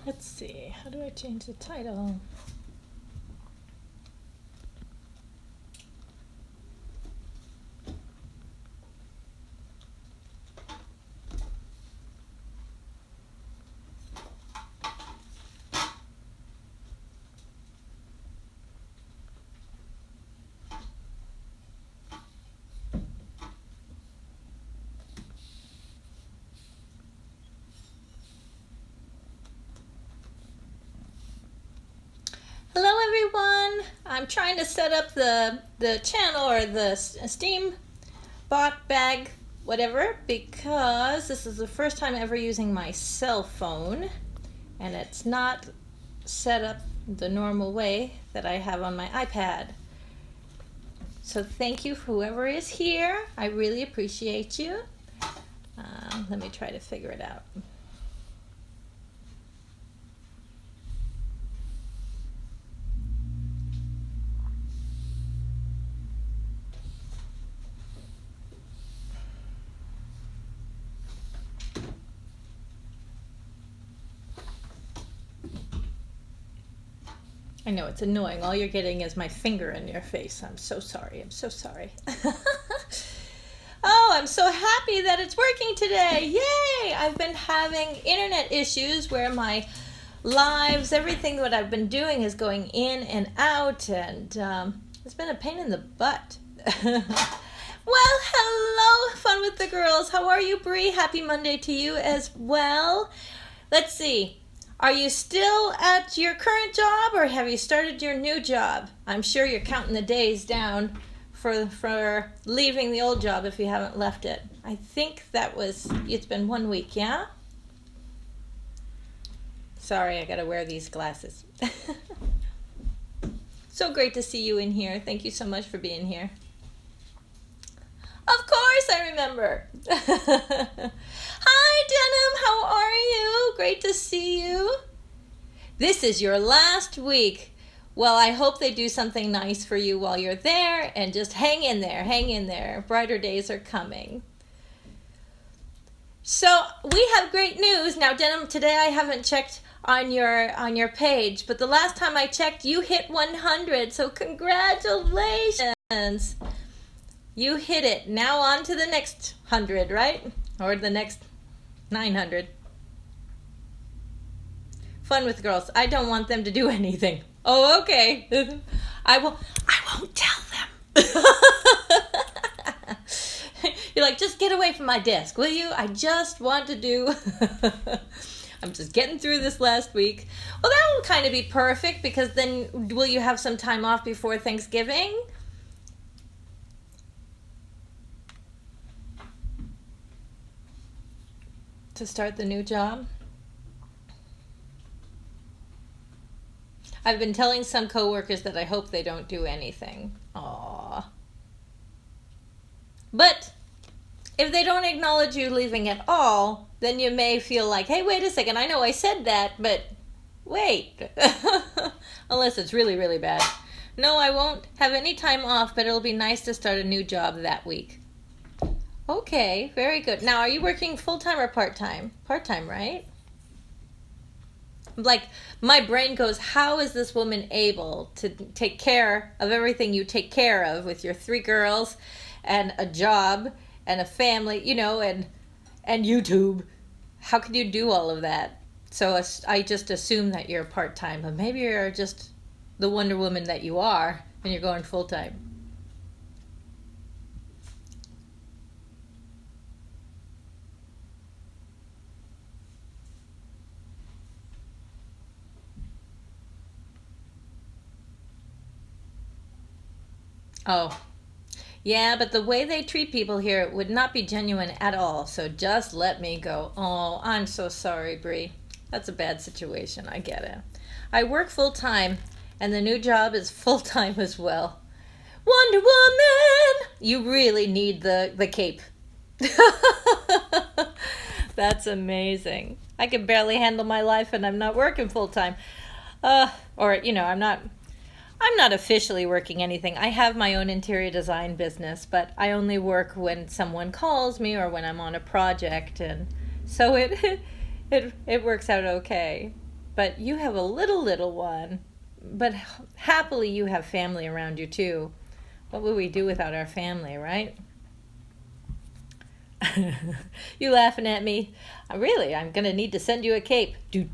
Let's see, how do I change the title? Hello everyone! I'm trying to set up the channel or the Steam bot bag, whatever, because this is the first time ever using my cell phone and it's not set up the normal way that I have on my iPad. So thank you whoever is here. I really appreciate you. Let me try to figure it out. I know it's annoying. All you're getting is my finger in your face. I'm so sorry. I'm so sorry. Oh, I'm so happy that it's working today. Yay! I've been having internet issues where my lives, everything that I've been doing is going in and out, and it's been a pain in the butt. Well, hello, Fun with the Girls. How are you, Bree? Happy Monday to you as well. Let's see. Are you still at your current job or have you started your new job? I'm sure you're counting the days down for leaving the old job if you haven't left it. I think it's been 1 week, yeah? Sorry, I gotta wear these glasses. So great to see you in here. Thank you so much for being here. Of course I remember. Hi, Denim. How are you? Great to see you. This is your last week. Well, I hope they do something nice for you while you're there, and just hang in there. Hang in there. Brighter days are coming. So we have great news. Now, Denim, today I haven't checked on your page, but the last time I checked, you hit 100. So congratulations. You hit it. Now on to the next 100, right? Or the next 900. Fun with Girls. I don't want them to do anything. Oh, okay. I won't tell them. You're like, just get away from my desk, will you? I just want to do... I'm just getting through this last week. Well, that will kind of be perfect, because then will you have some time off before Thanksgiving? To start the new job? I've been telling some coworkers that I hope they don't do anything. Aww. But if they don't acknowledge you leaving at all, then you may feel like, hey, wait a second, I know I said that, but wait. Unless it's really, really bad. No, I won't have any time off, but it'll be nice to start a new job that week. Okay, very good. Now, are you working full-time or part-time? Part-time, right? Like, my brain goes, how is this woman able to take care of everything you take care of with your 3 girls and a job and a family, you know, and YouTube? How can you do all of that? So I just assume that you're part-time, but maybe you're just the Wonder Woman that you are and you're going full-time. Oh, yeah, but the way they treat people here would not be genuine at all, so just let me go. Oh, I'm so sorry, Bree. That's a bad situation, I get it. I work full-time, and the new job is full-time as well. Wonder Woman! You really need the cape. That's amazing. I can barely handle my life, and I'm not working full-time. Or, you know, I'm not officially working anything. I have my own interior design business, but I only work when someone calls me or when I'm on a project, and so it works out okay. but you have a little one. But happily you have family around you too. What would we do without our family, right? You laughing at me? Really, I'm gonna need to send you a cape. Do.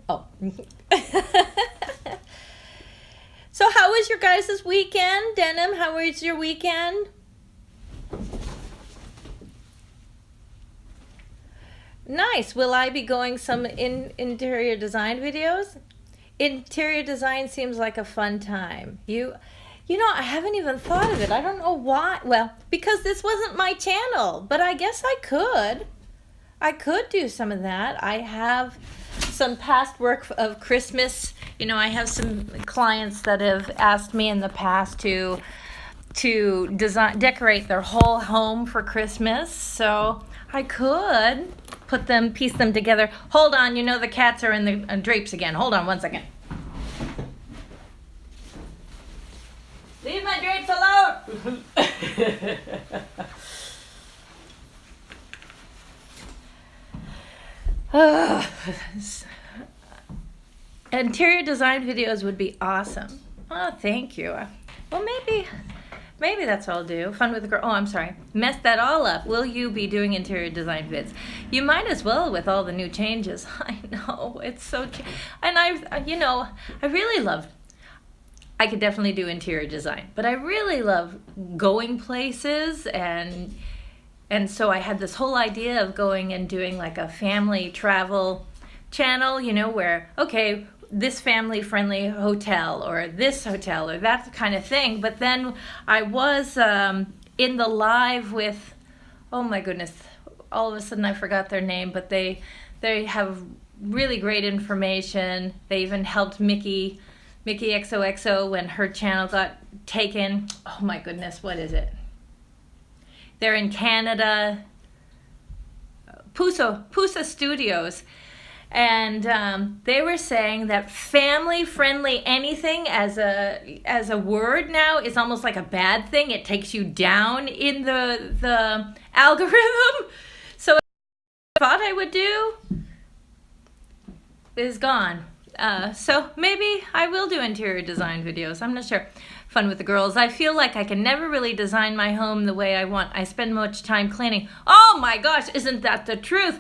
Oh. So how was your guys' weekend? Denim, how was your weekend? Nice. Will I be going some interior design videos? Interior design seems like a fun time. You know, I haven't even thought of it. I don't know why. Well, because this wasn't my channel, but I guess I could. I could do some of that. I have some past work of Christmas. You know, I have some clients that have asked me in the past to decorate their whole home for Christmas. So I could piece them together. Hold on, you know the cats are in the drapes again. Hold on one second. Leave my drapes alone! Interior design videos would be awesome. Oh, thank you. Well, maybe that's what I'll do. Fun with a girl. Oh, I'm sorry. Messed that all up. Will you be doing interior design vids? You might as well with all the new changes. I know. It's so... And I really love... I could definitely do interior design, but I really love going places, and so I had this whole idea of going and doing like a family travel channel, you know, where, okay, this family-friendly hotel or this hotel or that kind of thing. But then I was in the live with, oh my goodness, all of a sudden I forgot their name, but they have really great information. They even helped Mickey XOXO when her channel got taken. Oh my goodness, what is it? They're in Canada. Pusa Studios. And they were saying that family-friendly anything as a word now is almost like a bad thing. It takes you down in the algorithm. So what I thought I would do is gone. So maybe I will do interior design videos. I'm not sure. Fun with the girls. I feel like I can never really design my home the way I want. I spend much time cleaning. Oh my gosh, isn't that the truth?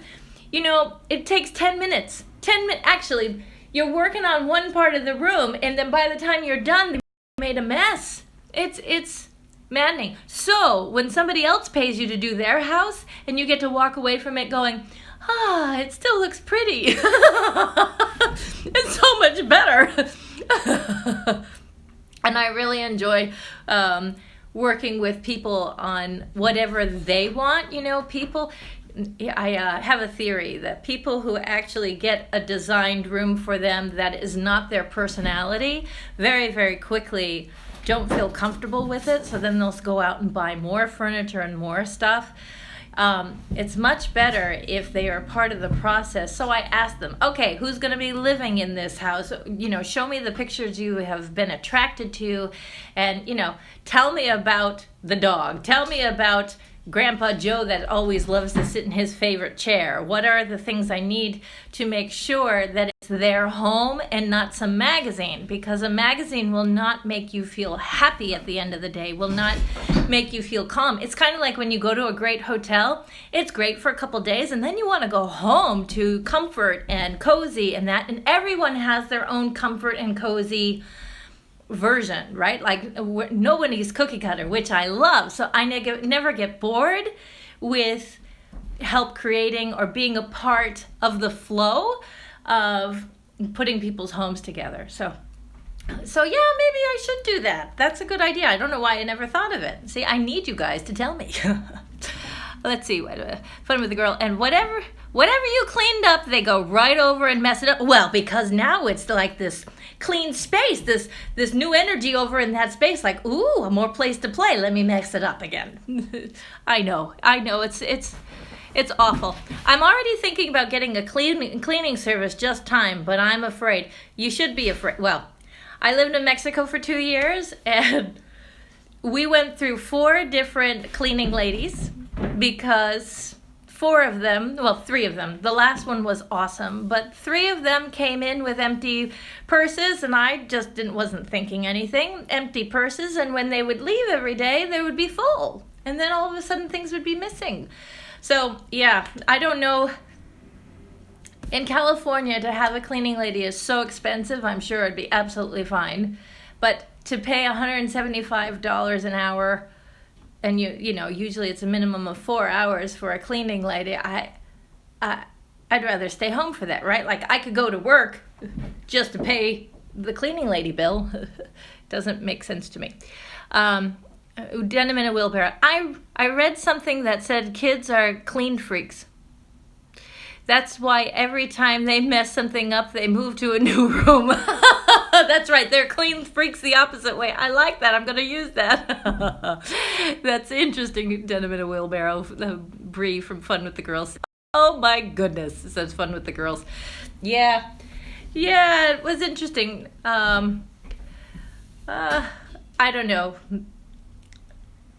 You know, it takes 10 minutes. 10 minutes. Actually, you're working on one part of the room, and then by the time you're done, you made a mess. It's maddening. So when somebody else pays you to do their house, and you get to walk away from it going, it still looks pretty. It's so much better. And I really enjoy working with people on whatever they want. You know, I have a theory that people who actually get a designed room for them that is not their personality very, very quickly don't feel comfortable with it. So then they'll go out and buy more furniture and more stuff. It's much better if they are part of the process. So I asked them, okay, who's going to be living in this house? You know, show me the pictures you have been attracted to, and, you know, tell me about the dog. Tell me about Grandpa Joe that always loves to sit in his favorite chair. What are the things I need to make sure that it's their home and not some magazine? Because a magazine will not make you feel happy at the end of the day, will not make you feel calm. It's kind of like when you go to a great hotel. It's great for a couple days, and then you want to go home to comfort and cozy and that. And everyone has their own comfort and cozy version, right? Like nobody's cookie cutter, which I love. So I never get bored with help creating or being a part of the flow of putting people's homes together. So yeah, maybe I should do that. That's a good idea. I don't know why I never thought of it. See, I need you guys to tell me. Let's see, fun with the girl. And whatever you cleaned up, they go right over and mess it up. Well, because now it's like this clean space, this new energy over in that space, like, ooh, more place to play. Let me mess it up again. I know. It's awful. I'm already thinking about getting a cleaning service just time, but I'm afraid. You should be afraid. Well, I lived in Mexico for 2 years, and we went through 4 different cleaning ladies because 4 of them, well, 3 of them. The last one was awesome, but 3 of them came in with empty purses, and I just wasn't thinking anything. Empty purses, and when they would leave every day, they would be full, and then all of a sudden things would be missing. So yeah, I don't know. In California, to have a cleaning lady is so expensive. I'm sure it'd be absolutely fine, but to pay $175 an hour, and you know, usually it's a minimum of 4 hours for a cleaning lady, I'd rather stay home for that, right? Like, I could go to work just to pay the cleaning lady bill. Doesn't make sense to me. Denim in a wheelbarrow. I read something that said kids are clean freaks. That's why every time they mess something up, they move to a new room. That's right, they're clean freaks the opposite way. I like that. I'm going to use that. That's interesting. Denim in a wheelbarrow. Bree from Fun with the Girls. Oh my goodness, it says Fun with the Girls. Yeah, it was interesting. I don't know.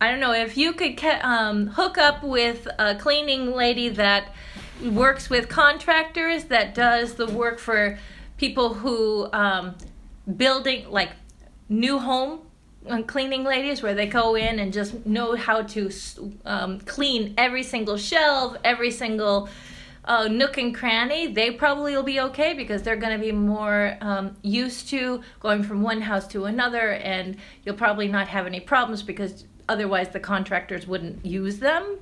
If you could hook up with a cleaning lady that works with contractors, that does the work for people who building, like new home cleaning ladies, where they go in and just know how to clean every single shelf, every single nook and cranny, they probably will be okay, because they're going to be more used to going from one house to another, and you'll probably not have any problems, because otherwise the contractors wouldn't use them.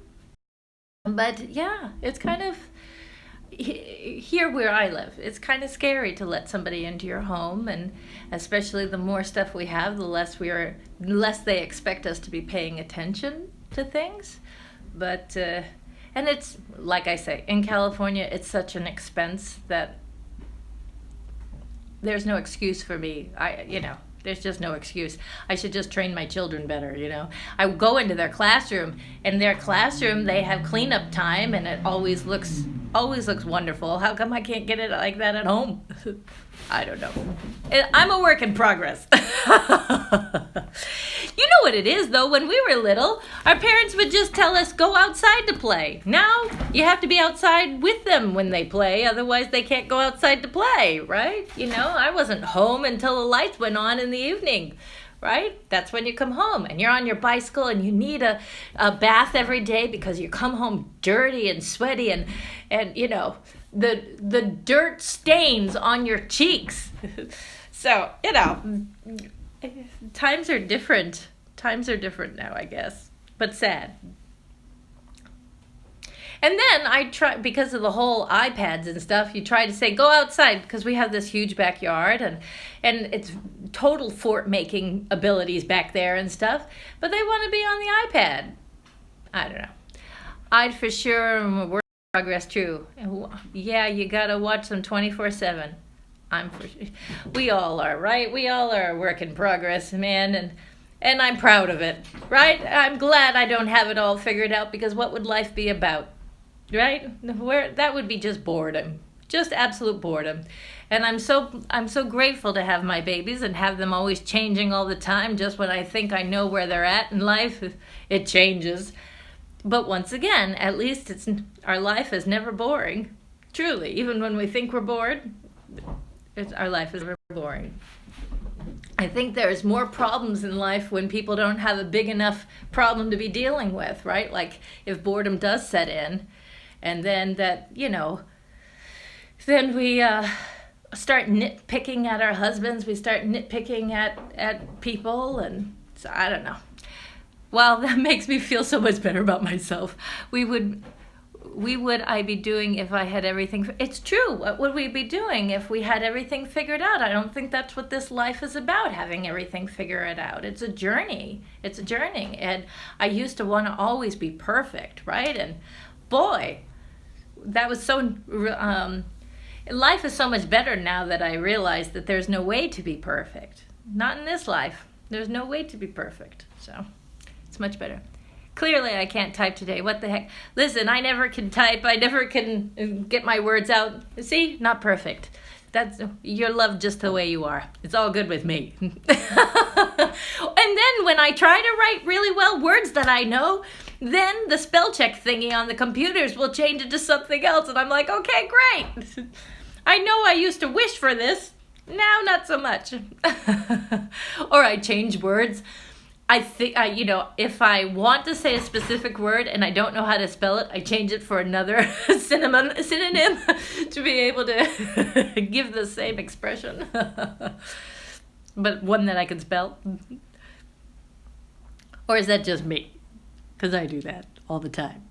But yeah, it's kind of, here where I live, it's kind of scary to let somebody into your home, and especially the more stuff we have, the less they expect us to be paying attention to things. But and it's, like I say, in California, it's such an expense that there's no excuse for me. There's just no excuse. I should just train my children better, I go into their classroom, and they have cleanup time, and it always looks wonderful. How come I can't get it like that at home? I don't know. I'm a work in progress. You know what it is, though? When we were little, our parents would just tell us, go outside to play. Now, you have to be outside with them when they play, otherwise they can't go outside to play, right? I wasn't home until the lights went on in the evening, right? That's when you come home, and you're on your bicycle, and you need a bath every day, because you come home dirty and sweaty, and the dirt stains on your cheeks. So, times are different. Times are different now, I guess, but sad. And then I try, because of the whole iPads and stuff, you try to say, go outside, because we have this huge backyard, and it's total fort-making abilities back there and stuff, but they want to be on the iPad. I don't know. I'd for sure work in progress, too. Yeah, you got to watch them 24/7. We all are, right? We all are a work in progress, man, and I'm proud of it, right? I'm glad I don't have it all figured out, because what would life be about, right? That would be just boredom, just absolute boredom. And I'm so grateful to have my babies and have them always changing all the time. Just when I think I know where they're at in life, it changes. But once again, at least our life is never boring. Truly, even when we think we're bored, our life is never boring. I think there's more problems in life when people don't have a big enough problem to be dealing with, right? Like if boredom does set in, and then then we start nitpicking at our husbands, we start nitpicking at people, and so I don't know. Well, that makes me feel so much better about myself. What would I be doing if I had everything? It's true. What would we be doing if we had everything figured out? I don't think that's what this life is about, having everything figured out. It's a journey. And I used to want to always be perfect, right? And boy, that was so... life is so much better now that I realize that there's no way to be perfect. Not in this life. There's no way to be perfect. So it's much better. Clearly, I can't type today. What the heck? Listen, I never can type. I never can get my words out. See? Not perfect. You're loved just the way you are. It's all good with me. And then when I try to write really well words that I know, then the spell check thingy on the computers will change it to something else. And I'm like, okay, great. I know I used to wish for this. Now, not so much. Or I change words. I think, if I want to say a specific word and I don't know how to spell it, I change it for another synonym to be able to give the same expression. But one that I can spell. Or is that just me? Because I do that all the time.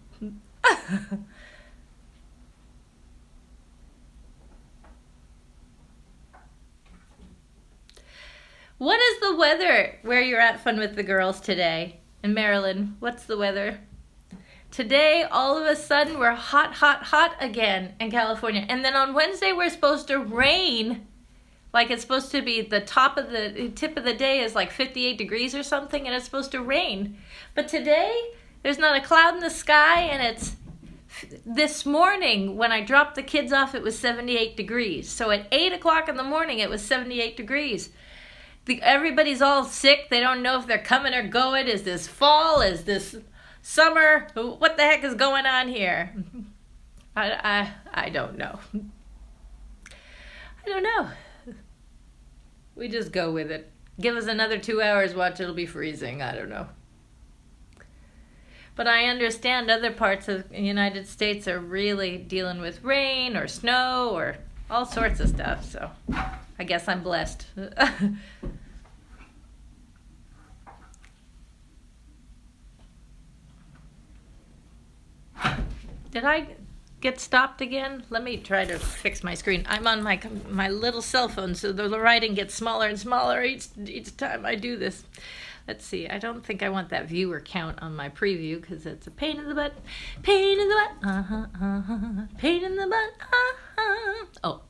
What is the weather where you're at Fun with the Girls today? In Maryland, what's the weather? Today, all of a sudden, we're hot, hot, hot again in California. And then on Wednesday, we're supposed to rain. Like it's supposed to be the tip of the day is like 58 degrees or something, and it's supposed to rain. But today, there's not a cloud in the sky, and it's this morning when I dropped the kids off, it was 78 degrees. So at 8 o'clock in the morning, it was 78 degrees. Everybody's all sick. They don't know if they're coming or going. Is this fall? Is this summer? What the heck is going on here? I don't know. I don't know. We just go with it. Give us another 2 hours, watch, it'll be freezing. I don't know. But I understand other parts of the United States are really dealing with rain or snow or all sorts of stuff. So I guess I'm blessed. Did I get stopped again? Let me try to fix my screen. I'm on my little cell phone, so the writing gets smaller and smaller each time I do this. Let's see. I don't think I want that viewer count on my preview because it's a pain in the butt. Pain in the butt. Pain in the butt. Oh.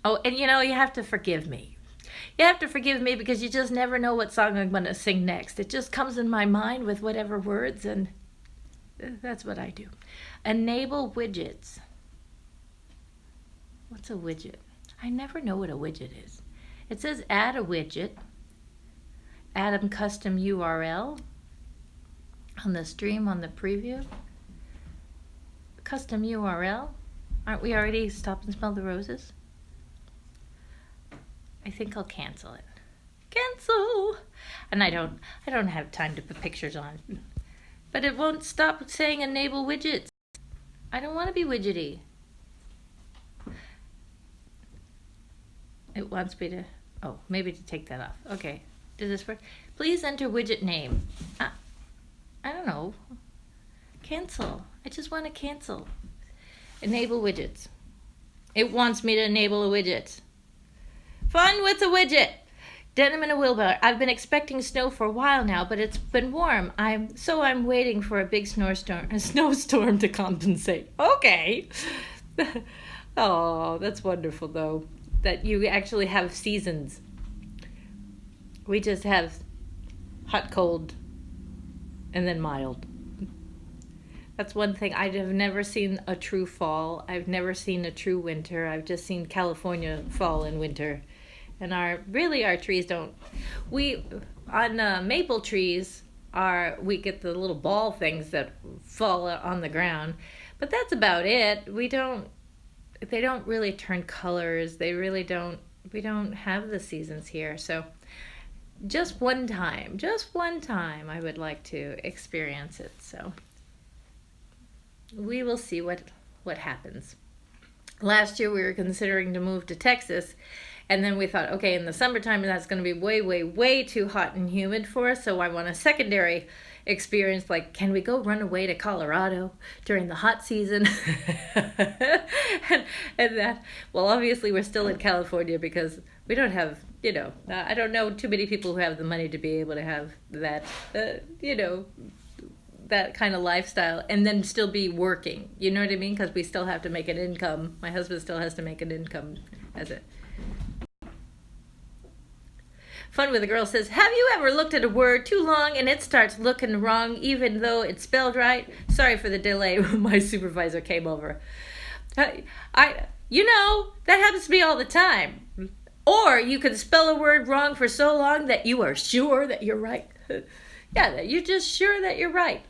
Oh, and you have to forgive me. You have to forgive me because you just never know what song I'm going to sing next. It just comes in my mind with whatever words, and that's what I do. Enable widgets. What's a widget? I never know what a widget is. It says add a widget. Add a custom URL on the stream, on the preview. Custom URL. Aren't we already Stop and Smell the Roses? I think I'll cancel it. Cancel! And I don't have time to put pictures on. But it won't stop saying enable widgets. I don't want to be widgety. It wants me to, maybe to take that off. Okay, does this work? Please enter widget name. I don't know. Cancel. I just want to cancel. Enable widgets. It wants me to enable a widget. Fun with a widget. Denim in a wheelbarrow. I've been expecting snow for a while now, but it's been warm. I'm waiting for a big snowstorm to compensate. Okay. Oh, that's wonderful though, that you actually have seasons. We just have hot, cold, and then mild. That's one thing. I have never seen a true fall. I've never seen a true winter. I've just seen California fall and winter. And our trees don't. On maple trees, we get the little ball things that fall on the ground, but that's about it. They don't really turn colors. We don't have the seasons here. So just one time I would like to experience it. So we will see what happens. Last year we were considering to move to Texas. And then we thought, okay, in the summertime, that's going to be way, way, way too hot and humid for us. So I want a secondary experience, like, can we go run away to Colorado during the hot season? and that, well, obviously we're still in California because we don't have, I don't know too many people who have the money to be able to have that, that kind of lifestyle and then still be working. You know what I mean? Because we still have to make an income. My husband still has to make an income as it. Fun with a Girl says, have you ever looked at a word too long and it starts looking wrong even though it's spelled right? Sorry for the delay. My supervisor came over. That happens to me all the time. Or you could spell a word wrong for so long that you are sure that you're right. Yeah, you're just sure that you're right.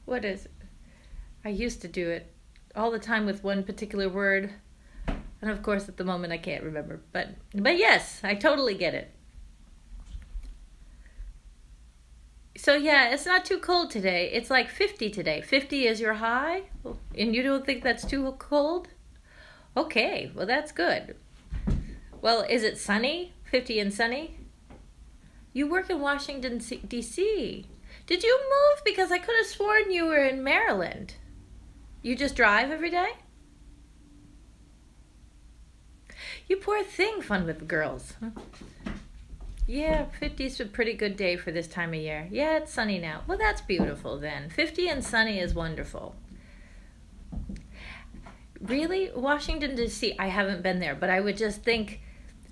What is it? I used to do it all the time with one particular word. And of course, at the moment, I can't remember. But yes, I totally get it. So yeah, it's not too cold today. It's like 50 today. 50 is your high? And you don't think that's too cold? Okay, well, that's good. Well, is it sunny? 50 and sunny? You work in Washington, D.C. Did you move? Because I could have sworn you were in Maryland. You just drive every day? You poor thing, fun with the girls. Yeah, 50 is a pretty good day for this time of year. Yeah, it's sunny now. Well, that's beautiful then. 50 and sunny is wonderful. Really? Washington, D.C., I haven't been there, but I would just think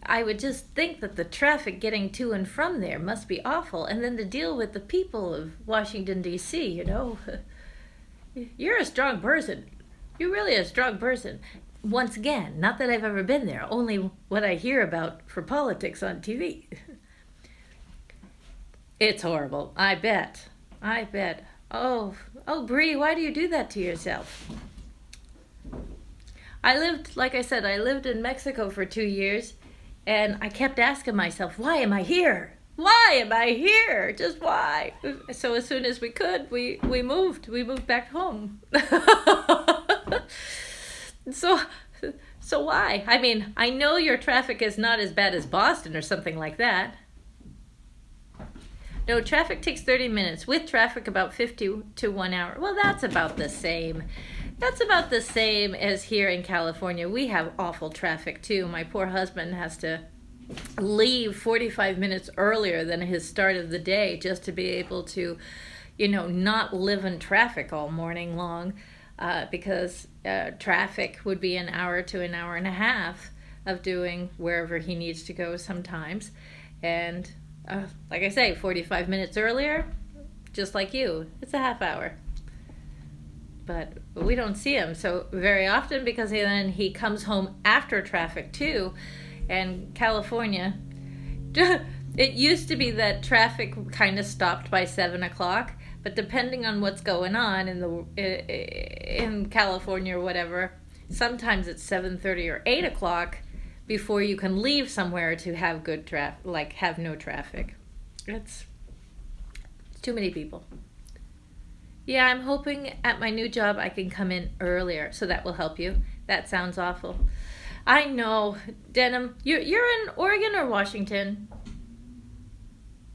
that the traffic getting to and from there must be awful. And then to deal with the people of Washington, D.C., you know. You're a strong person. You're really a strong person. Once again, not that I've ever been there, only what I hear about for politics on TV. It's horrible. I bet. Oh, Bree, why do you do that to yourself? Like I said, I lived in Mexico for 2 years, and I kept asking myself, why am I here? Why am I here? Just why? So as soon as we could, we moved. We moved back home. So why? I mean, I know your traffic is not as bad as Boston or something like that. No, traffic takes 30 minutes. With traffic, about 50 to 1 hour. Well, that's about the same. That's about the same as here in California. We have awful traffic, too. My poor husband has to leave 45 minutes earlier than his start of the day just to be able to, not live in traffic all morning long, because traffic would be an hour to an hour and a half of doing wherever he needs to go sometimes. And like I say, 45 minutes earlier, just like you, it's a half hour. But we don't see him so very often because then he comes home after traffic too. And California, it used to be that traffic kind of stopped by 7 o'clock, but depending on what's going on in California or whatever, sometimes it's 7:30 or 8 o'clock before you can leave somewhere to have good traffic, like have no traffic. It's too many people. Yeah, I'm hoping at my new job I can come in earlier, so that will help you. That sounds awful. I know, Denham. You're in Oregon or Washington?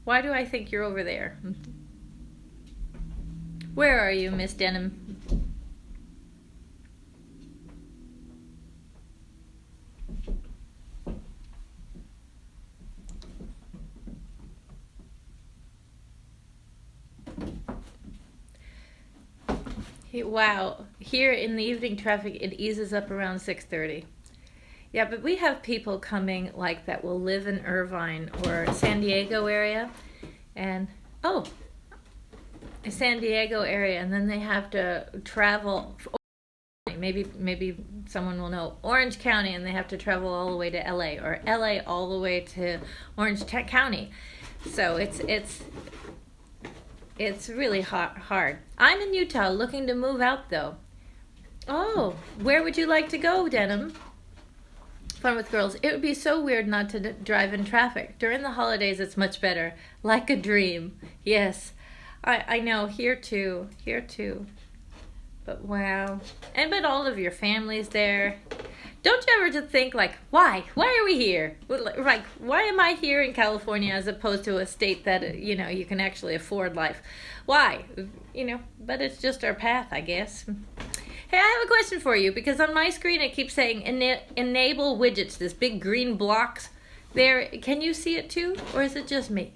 Why do I think you're over there? Where are you, Miss Denham? Wow, here in the evening traffic, it eases up around 6:30. Yeah, but we have people coming like that will live in Irvine or San Diego area, and San Diego area, and then they have to travel. Maybe someone will know Orange County, and they have to travel all the way to LA, or LA all the way to Orange County. So it's really hard. I'm in Utah, looking to move out though. Oh, where would you like to go, Denham? Fun with girls. It would be so weird not to drive in traffic. During the holidays, it's much better. Like a dream. Yes, I know. Here too. But wow. But all of your family's there. Don't you ever just think like, why? Why are we here? Like, why am I here in California as opposed to a state that, you can actually afford life? Why? But it's just our path, I guess. Hey, I have a question for you, because on my screen it keeps saying enable widgets, this big green blocks there. Can you see it too, or is it just me?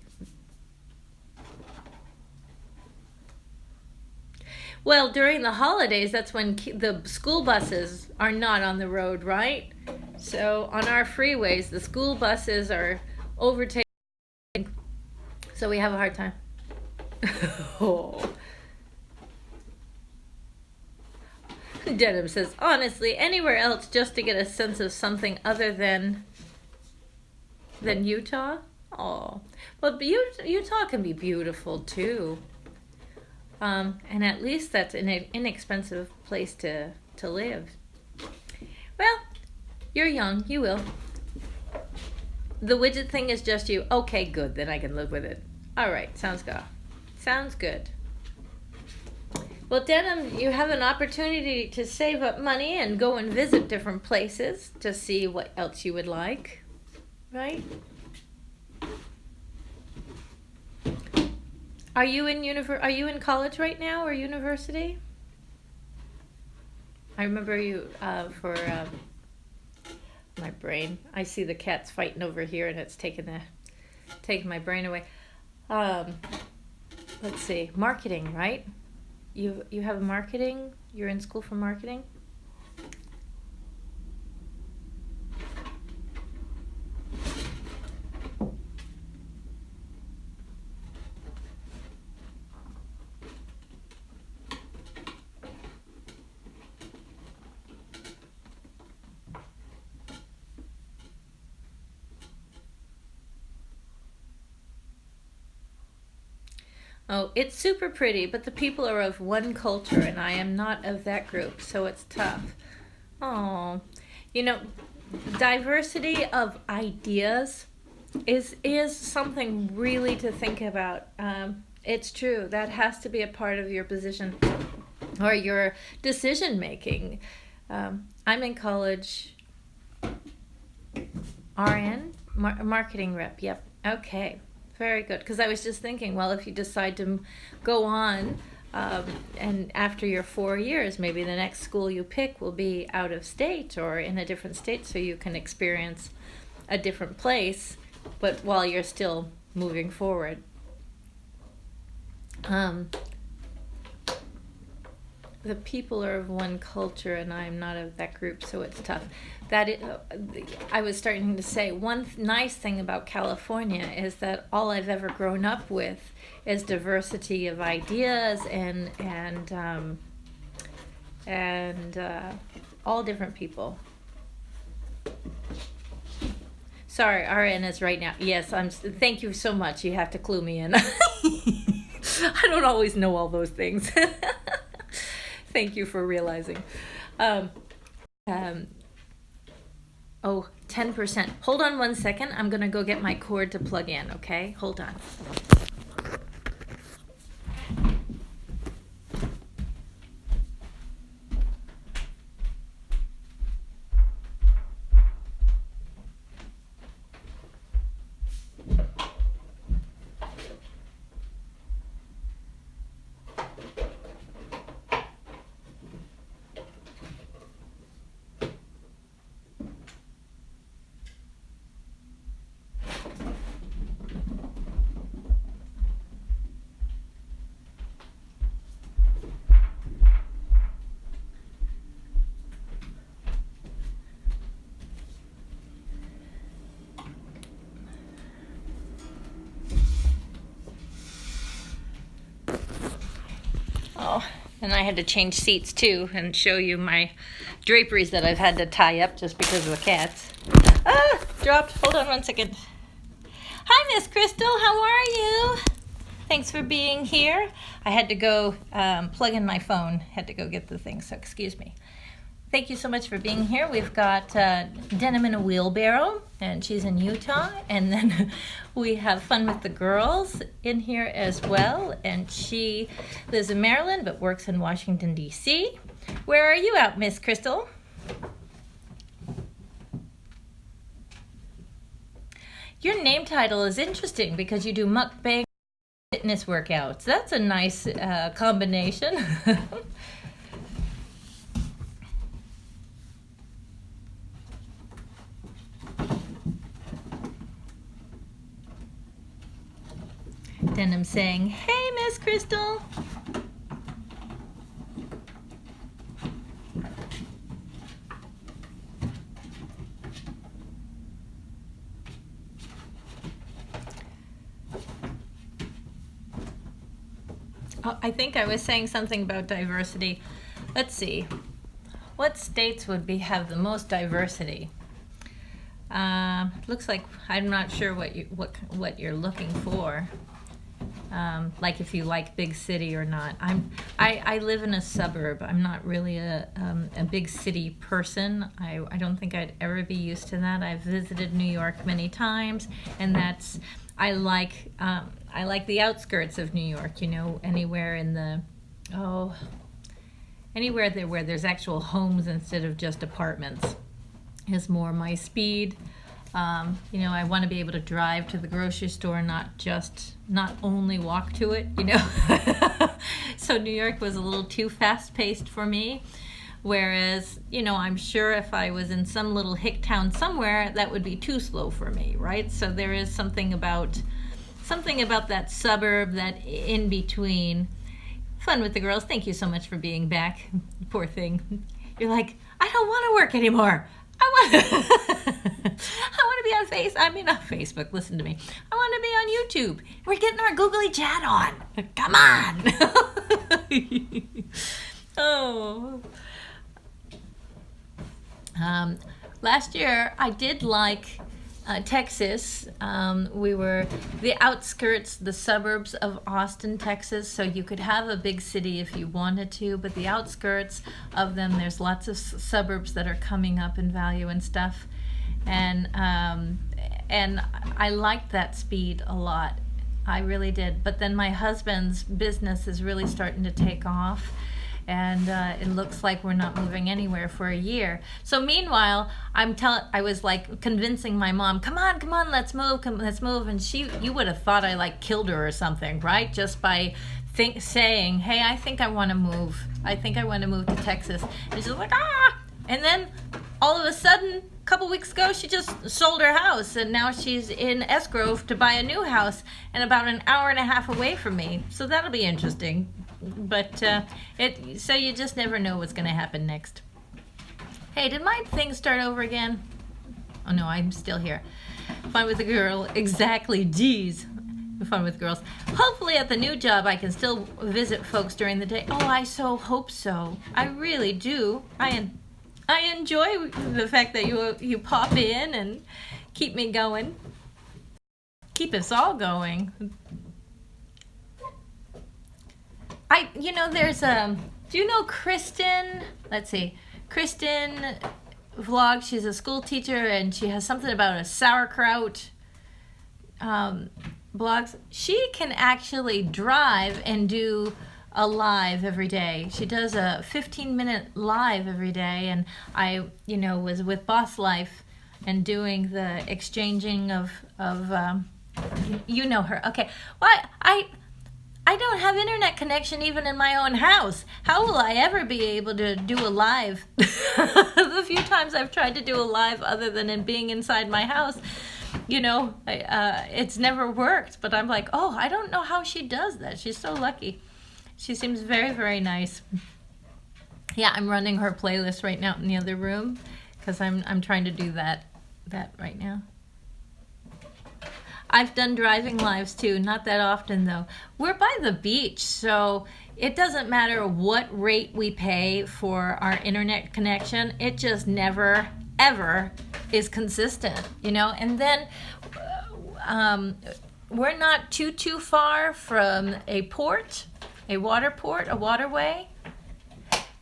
Well, during the holidays, that's when the school buses are not on the road, right? So on our freeways, the school buses are overtaking, so we have a hard time. Oh. Denham says, honestly, anywhere else just to get a sense of something other than Utah? Oh, well, Utah can be beautiful too. And at least that's an inexpensive place to live. Well, you're young. You will. The widget thing is just you. Okay, good. Then I can live with it. All right. Sounds good. Sounds good. Well, Denim, you have an opportunity to save up money and go and visit different places to see what else you would like. Right? Are you in college right now or university? I remember you for my brain. I see the cats fighting over here, and it's taking my brain away. Let's see, marketing, right? You have marketing. You're in school for marketing. Oh, it's super pretty, but the people are of one culture, and I am not of that group, so it's tough. Oh, you know, diversity of ideas is something really to think about. It's true that has to be a part of your position or your decision making. I'm in college. RN marketing rep. Yep. Okay. Very good, because I was just thinking, well, if you decide to go on, and after your 4 years, maybe the next school you pick will be out of state or in a different state, so you can experience a different place, but while you're still moving forward. The people are of one culture, and I'm not of that group, so it's tough. I was starting to say, one nice thing about California is that all I've ever grown up with is diversity of ideas and all different people. Sorry, RN is right now. Yes, thank you so much. You have to clue me in. I don't always know all those things. Thank you for realizing. 10%. Hold on 1 second. I'm going to go get my cord to plug in, okay? Hold on. Oh, and I had to change seats too and show you my draperies that I've had to tie up just because of the cats. Ah, dropped. Hold on 1 second. Hi, Miss Crystal. How are you? Thanks for being here. I had to go plug in my phone. Had to go get the thing, so excuse me. Thank you so much for being here. We've got Denim in a Wheelbarrow, and she's in Utah. And then we have Fun with the Girls in here as well. And she lives in Maryland but works in Washington, D.C. Where are you at, Miss Crystal? Your name title is interesting because you do mukbang fitness workouts. That's a nice combination. Then I'm saying, hey, Miss Crystal. Oh, I think I was saying something about diversity. Let's see. What states would have the most diversity? Looks like I'm not sure what you're looking for. Like if you like big city or not. I live in a suburb. I'm not really a big city person. I don't think I'd ever be used to that. I've visited New York many times, and I like the outskirts of New York. You know, anywhere in the anywhere there where there's actual homes instead of just apartments is more my speed. You know, I want to be able to drive to the grocery store, not only walk to it, you know. So New York was a little too fast-paced for me, whereas, you know, I'm sure if I was in some little hick town somewhere, that would be too slow for me, right? So there is something about that suburb, that in between. Fun with the girls. Thank you so much for being back. Poor thing. You're like, I don't want to work anymore. I want to be on Facebook. Listen to me. I want to be on YouTube. We're getting our googly chat on. Come on. Last year I did like Texas. We were the outskirts, the suburbs of Austin, Texas, so you could have a big city if you wanted to, but the outskirts of them, there's lots of suburbs that are coming up in value and stuff, and I liked that speed a lot. I really did. But then my husband's business is really starting to take off, and it looks like we're not moving anywhere for a year. So meanwhile, I was like convincing my mom, come on, let's move, and you would have thought I like killed her or something, right? Just by saying, hey, I think I want to move to Texas. And she's like, and then all of a sudden, a couple weeks ago, she just sold her house, and now she's in escrow to buy a new house, and about an hour and a half away from me. So that'll be interesting. But so you just never know what's going to happen next. Hey, did my thing start over again? Oh no, I'm still here. Fun with the girl. Exactly. Geez. Fun with girls. Hopefully at the new job I can still visit folks during the day. Oh, I so hope so. I really do. I enjoy the fact that you pop in and keep me going. Keep us all going. There's do you know Kristen? Let's see. Kristen vlogs. She's a school teacher, and she has something about a sauerkraut blogs. She can actually drive and do a live every day. She does a 15-minute live every day, and I, was with Boss Life and doing the exchanging of you know her. Okay. Well, I don't have internet connection even in my own house. How will I ever be able to do a live? The few times I've tried to do a live other than in being inside my house, it's never worked. But I'm like, oh, I don't know how she does that. She's so lucky. She seems very, very nice. Yeah, I'm running her playlist right now in the other room because I'm trying to do that right now. I've done driving lives too, not that often though. We're by the beach, so it doesn't matter what rate we pay for our internet connection. It just never, ever is consistent, And then we're not too far from a port, a waterway.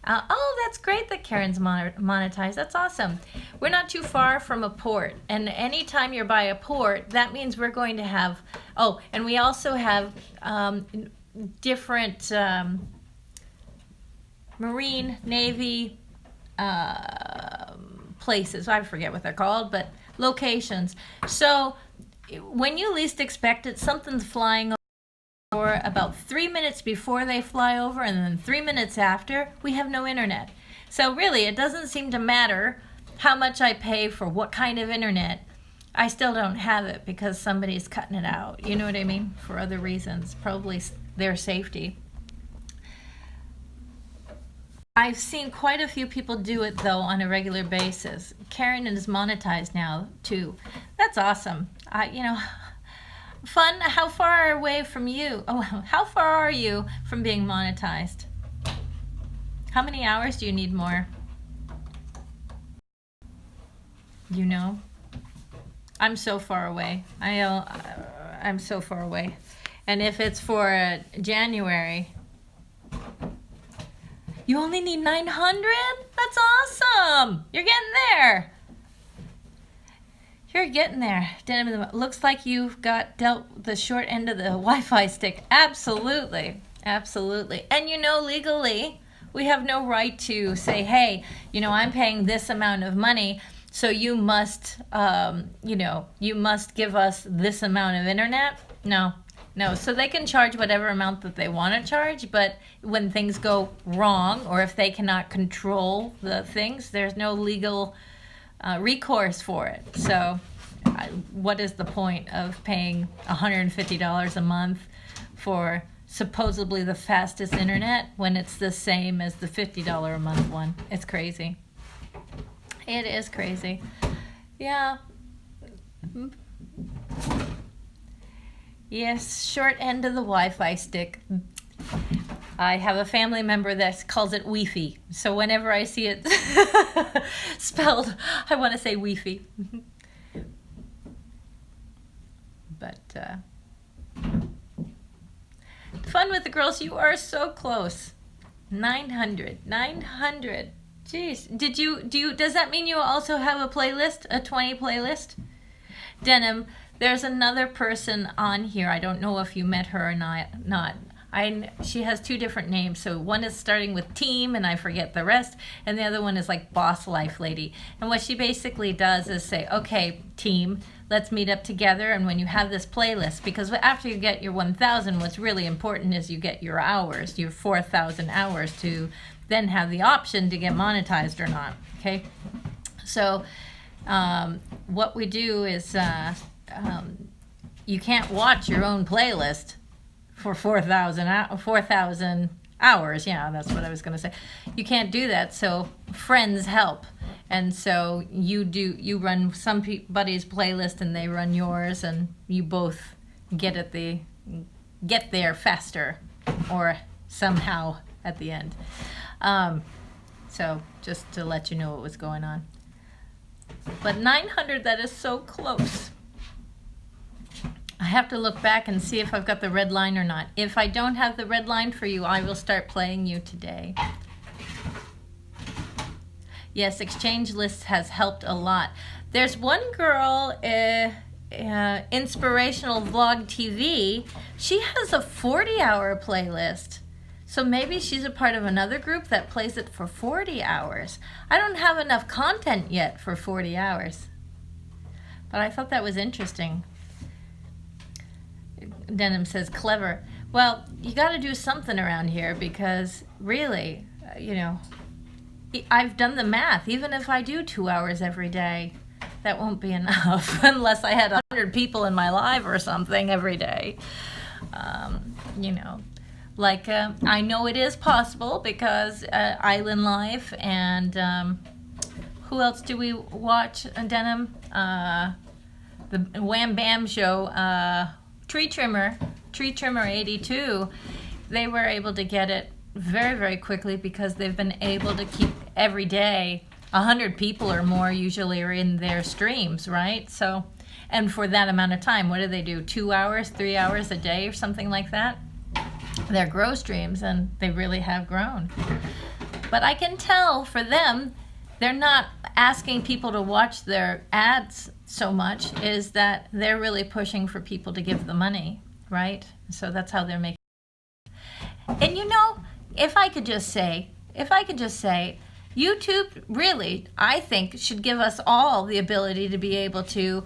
Oh, that's great that Karen's monetized. That's awesome. We're not too far from a port. And anytime you're by a port, that means we're going to have, and we also have different Marine, Navy places. I forget what they're called, but locations. So when you least expect it, something's flying over about 3 minutes before they fly over, and then 3 minutes after, we have no internet. So really, it doesn't seem to matter how much I pay for what kind of internet. I still don't have it because somebody's cutting it out. You know what I mean? For other reasons, probably their safety. I've seen quite a few people do it, though, on a regular basis. Karen is monetized now, too. That's awesome. Fun. How far away from you? How far are you from being monetized? How many hours do you need more? I'm so far away. I'm so far away. And if it's for January, you only need 900? That's awesome. You're getting there. You're getting there. Looks like you've got dealt the short end of the Wi-Fi stick. Absolutely. Absolutely. And you know, legally, we have no right to say, hey, you know, I'm paying this amount of money, so you must, you must give us this amount of internet. No. So they can charge whatever amount that they want to charge, but when things go wrong, or if they cannot control the things, there's no legal recourse for it. So what is the point of paying $150 a month for supposedly the fastest internet when it's the same as the $50 a month one? It's crazy. It is crazy. Yeah. Yes, short end of the Wi-Fi stick. I have a family member that calls it Wi-Fi. So whenever I see it spelled, I want to say Wi-Fi. But fun with the girls. You are so close. 900. Jeez. Does that mean you also have a playlist, a 20 playlist? Denim, there's another person on here. I don't know if you met her or not. She has two different names. So one is starting with Team, and I forget the rest, and the other one is like Boss Life Lady. And what she basically does is say, okay, Team, let's meet up together, and when you have this playlist, because after you get your 1,000, what's really important is you get your hours, your 4,000 hours, to then have the option to get monetized or not, okay? So what we do is you can't watch your own playlist for 4,000 hours. Yeah, that's what I was going to say. You can't do that, so friends help. And so you run somebody's playlist and they run yours, and you both get there faster or somehow at the end. So just to let you know what was going on. But 900, that is so close. I have to look back and see if I've got the red line or not. If I don't have the red line for you, I will start playing you today. Yes, exchange lists has helped a lot. There's one girl, Inspirational Vlog TV. She has a 40-hour playlist. So maybe she's a part of another group that plays it for 40 hours. I don't have enough content yet for 40 hours. But I thought that was interesting. Denim says, clever. Well, you got to do something around here, because really, I've done the math. Even if I do 2 hours every day, that won't be enough unless I had 100 people in my live or something every day. I know it is possible because Island Life and who else do we watch? Denim, the Wham Bam show, Tree Trimmer 82. They were able to get it very, very quickly because they've been able to keep every day 100 people or more usually are in their streams, right? So, and for that amount of time, what do? 2 hours, 3 hours a day or something like that? They're grow streams, and they really have grown. But I can tell for them, they're not asking people to watch their ads so much, is that they're really pushing for people to give the money, right? So that's how they're making. And if I could just say, YouTube really, I think, should give us all the ability to be able to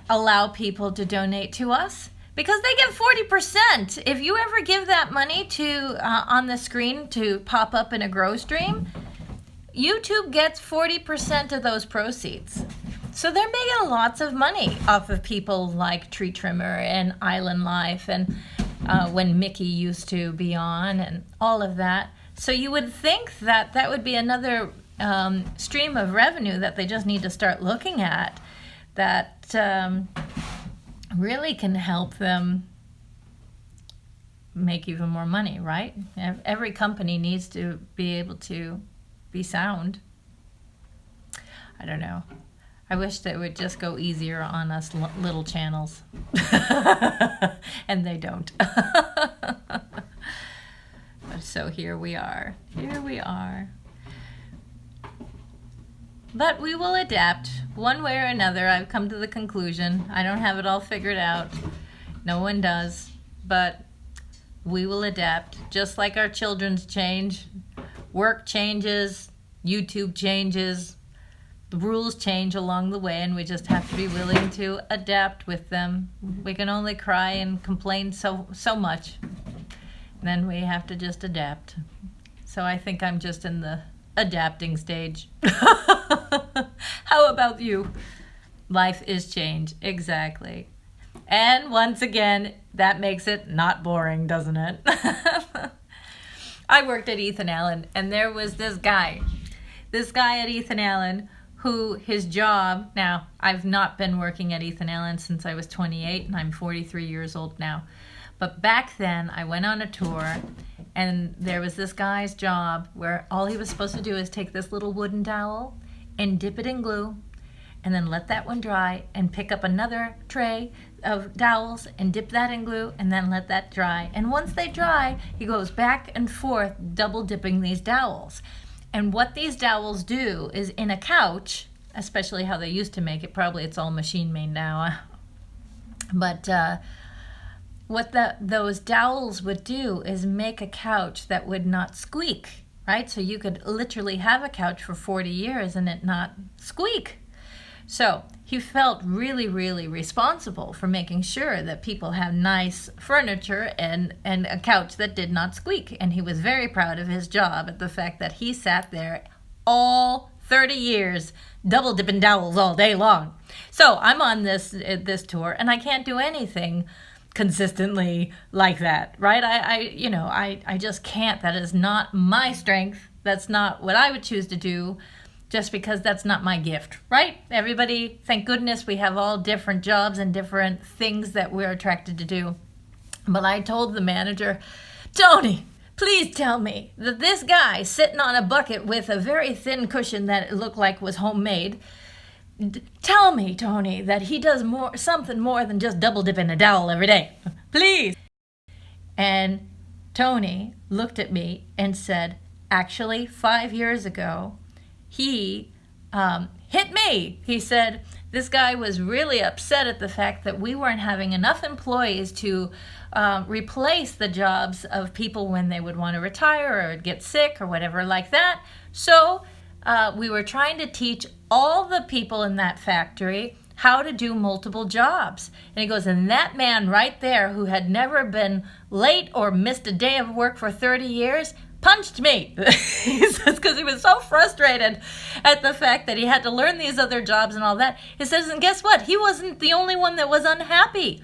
allow people to donate to us, because they give 40%. If you ever give that money to on the screen to pop up in a grow stream, YouTube gets 40% of those proceeds. So they're making lots of money off of people like Tree Trimmer and Island Life and when Mickey used to be on and all of that. So you would think that that would be another stream of revenue that they just need to start looking at, that really can help them make even more money, right? Every company needs to be able to be sound. I don't know. I wish they would just go easier on us little channels. And they don't. So here we are. Here we are. But we will adapt one way or another. I've come to the conclusion. I don't have it all figured out. No one does. But we will adapt. Just like our children's change. Work changes. YouTube changes. The rules change along the way, and we just have to be willing to adapt with them. We can only cry and complain so much. Then we have to just adapt. So I think I'm just in the adapting stage. How about you? Life is change. Exactly. And once again, that makes it not boring, doesn't it? I worked at Ethan Allen, and there was this guy at Ethan Allen who his job, now I've not been working at Ethan Allen since I was 28 and I'm 43 years old now. But back then I went on a tour and there was this guy's job where all he was supposed to do is take this little wooden towel and dip it in glue and then let that one dry and pick up another tray of towels and dip that in glue and then let that dry. And once they dry, he goes back and forth double dipping these dowels. And what these dowels do is in a couch, especially how they used to make it, probably it's all machine made now, but what those dowels would do is make a couch that would not squeak, right? So you could literally have a couch for 40 years and it not squeak. So he felt really, really responsible for making sure that people have nice furniture and a couch that did not squeak. And he was very proud of his job at the fact that he sat there all 30 years double dipping dowels all day long. So I'm on this tour and I can't do anything consistently like that, right? I just can't. That is not my strength. That's not what I would choose to do. Just because that's not my gift, right? Everybody, thank goodness we have all different jobs and different things that we're attracted to do. But I told the manager, Tony, please tell me that this guy sitting on a bucket with a very thin cushion that it looked like was homemade, tell me, Tony, that he does something more than just double dipping a dowel every day. Please. And Tony looked at me and said, actually, 5 years ago, he hit me. He said this guy was really upset at the fact that we weren't having enough employees to replace the jobs of people when they would want to retire or get sick or whatever like that. So we were trying to teach all the people in that factory how to do multiple jobs. And he goes, and that man right there who had never been late or missed a day of work for 30 years punched me. He says, because he was so frustrated at the fact that he had to learn these other jobs and all that. He says, and guess what? He wasn't the only one that was unhappy. He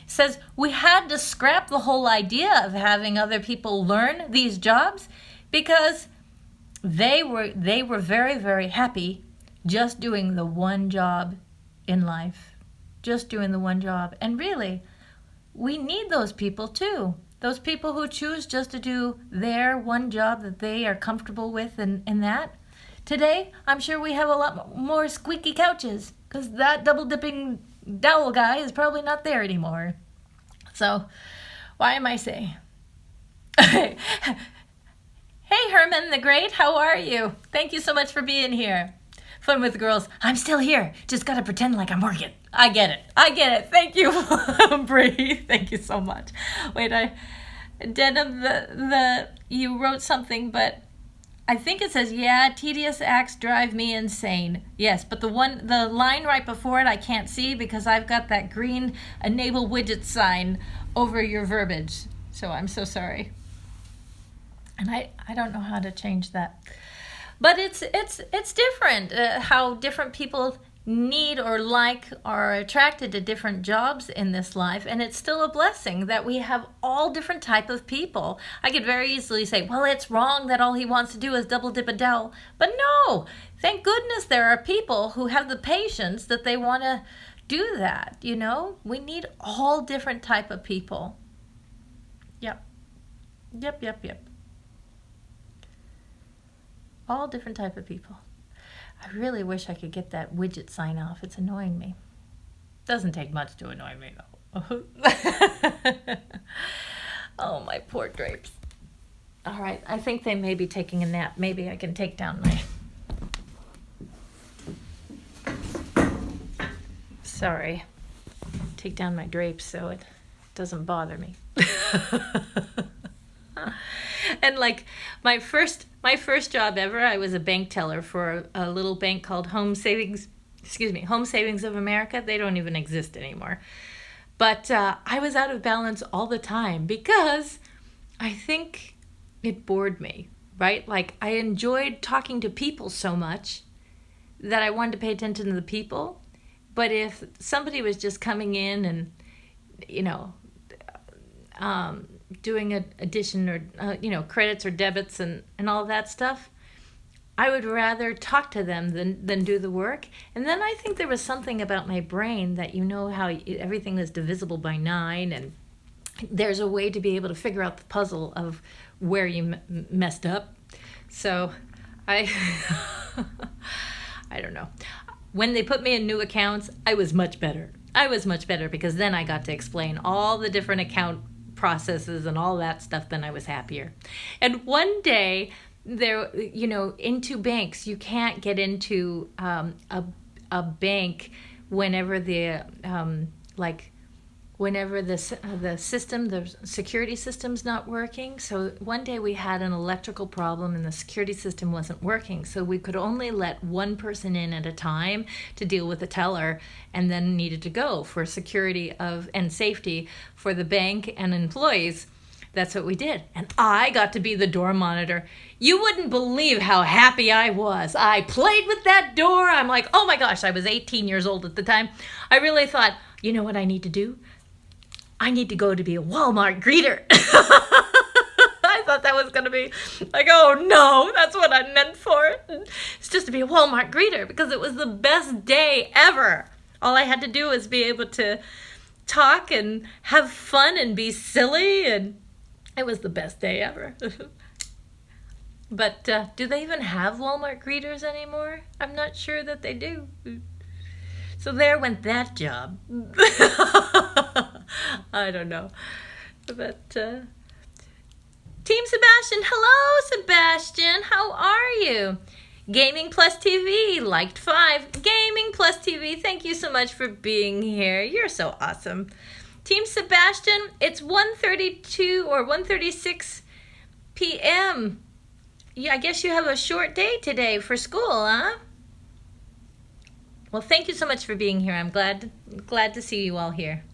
says, we had to scrap the whole idea of having other people learn these jobs because they were very, very happy just doing the one job in life. Just doing the one job. And really, we need those people too. Those people who choose just to do their one job that they are comfortable with and that. Today, I'm sure we have a lot more squeaky couches because that double dipping dowel guy is probably not there anymore. So, why am I saying? Hey, Herman the Great, how are you? Thank you so much for being here. Fun with the girls. I'm still here. Just got to pretend like I'm working. I get it. Thank you, Bree. Thank you so much. Wait, Denim, you wrote something, but I think it says, yeah, tedious acts drive me insane. Yes, but the line right before it I can't see because I've got that green enable widget sign over your verbiage. So I'm so sorry. And I don't know how to change that. But it's different how different people need or like are attracted to different jobs in this life, and it's still a blessing that we have all different type of people. I could very easily say, well, it's wrong that all he wants to do is double dip a dowel, but no, thank goodness there are people who have the patience that they want to do that. We need all different type of people. Yep. All different type of people. I really wish I could get that widget sign off. It's annoying me. Doesn't take much to annoy me, though. Oh, my poor drapes. All right, I think they may be taking a nap. Maybe I can take down my... Sorry. Take down my drapes so it doesn't bother me. And like my first job ever, I was a bank teller for a little bank called Home Savings of America. They don't even exist anymore. But I was out of balance all the time because I think it bored me, right? Like I enjoyed talking to people so much that I wanted to pay attention to the people. But if somebody was just coming in and, doing an addition or, credits or debits and all that stuff, I would rather talk to them than do the work. And then I think there was something about my brain that how everything is divisible by 9, and there's a way to be able to figure out the puzzle of where you messed up. So I don't know. When they put me in new accounts, I was much better. Because then I got to explain all the different account processes and all that stuff. Then I was happier. And one day, into banks, you can't get into a bank whenever the security system's not working. So one day we had an electrical problem and the security system wasn't working. So we could only let one person in at a time to deal with the teller, and then needed to go for security and safety for the bank and employees. That's what we did. And I got to be the door monitor. You wouldn't believe how happy I was. I played with that door. I'm like, oh my gosh, I was 18 years old at the time. I really thought, you know what I need to do? I need to go to be a Walmart greeter. I thought that was going to be like, oh no, that's what I meant for it. It's just to be a Walmart greeter, because it was the best day ever. All I had to do was be able to talk and have fun and be silly, and it was the best day ever. But do they even have Walmart greeters anymore? I'm not sure that they do. So there went that job. I don't know. But Team Sebastian, hello Sebastian, how are you? Gaming Plus TV, liked 5. Gaming Plus TV, thank you so much for being here. You're so awesome. Team Sebastian, it's 1:32 or 1:36 p.m. Yeah, I guess you have a short day today for school, huh? Well, thank you so much for being here. I'm glad to see you all here.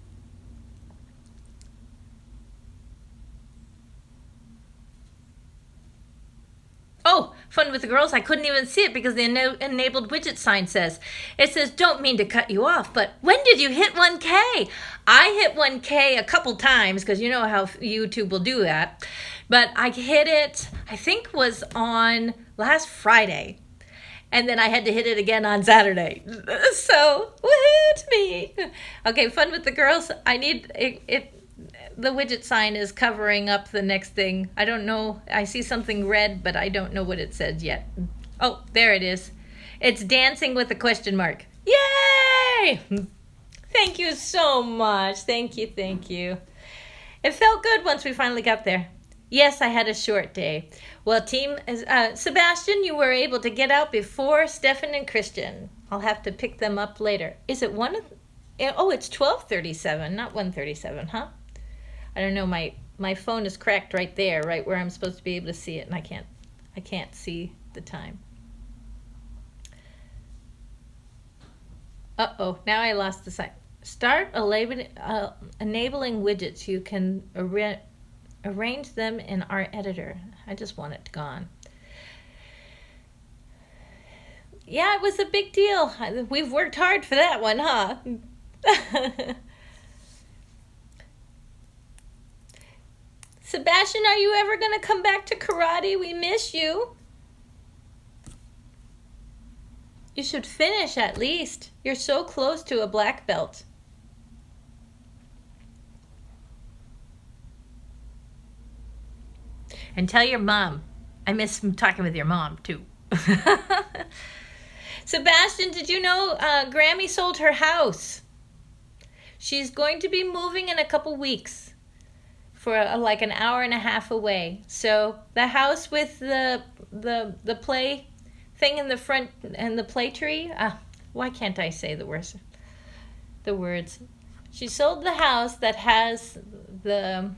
Oh, fun with the girls. I couldn't even see it because the enabled widget sign says. It says, don't mean to cut you off, but when did you hit 1K? I hit 1K a couple times because you know how YouTube will do that. But I hit it, I think was on last Friday. And then I had to hit it again on Saturday. So, woohoo to me. Okay, fun with the girls. I need it. The widget sign is covering up the next thing. I don't know. I see something red, but I don't know what it says yet. Oh, there it is. It's dancing with a question mark. Yay! Thank you so much. Thank you. It felt good once we finally got there. Yes, I had a short day. Well, Sebastian, you were able to get out before Stefan and Christian. I'll have to pick them up later. Is it it's 12:37, not 1:37, huh? I don't know. My phone is cracked right there, right where I'm supposed to be able to see it, and I can't see the time. Uh-oh, now I lost the site. Start enabling widgets. You can arrange them in our editor. I just want it gone. Yeah, it was a big deal. We've worked hard for that one, huh? Sebastian, are you ever going to come back to karate? We miss you. You should finish at least. You're so close to a black belt. And tell your mom. I miss talking with your mom, too. Sebastian, did you know Grammy sold her house? She's going to be moving in a couple weeks for like an hour and a half away. So the house with the play thing in the front and the play tree. Why can't I say the words? The words. She sold the house that has the,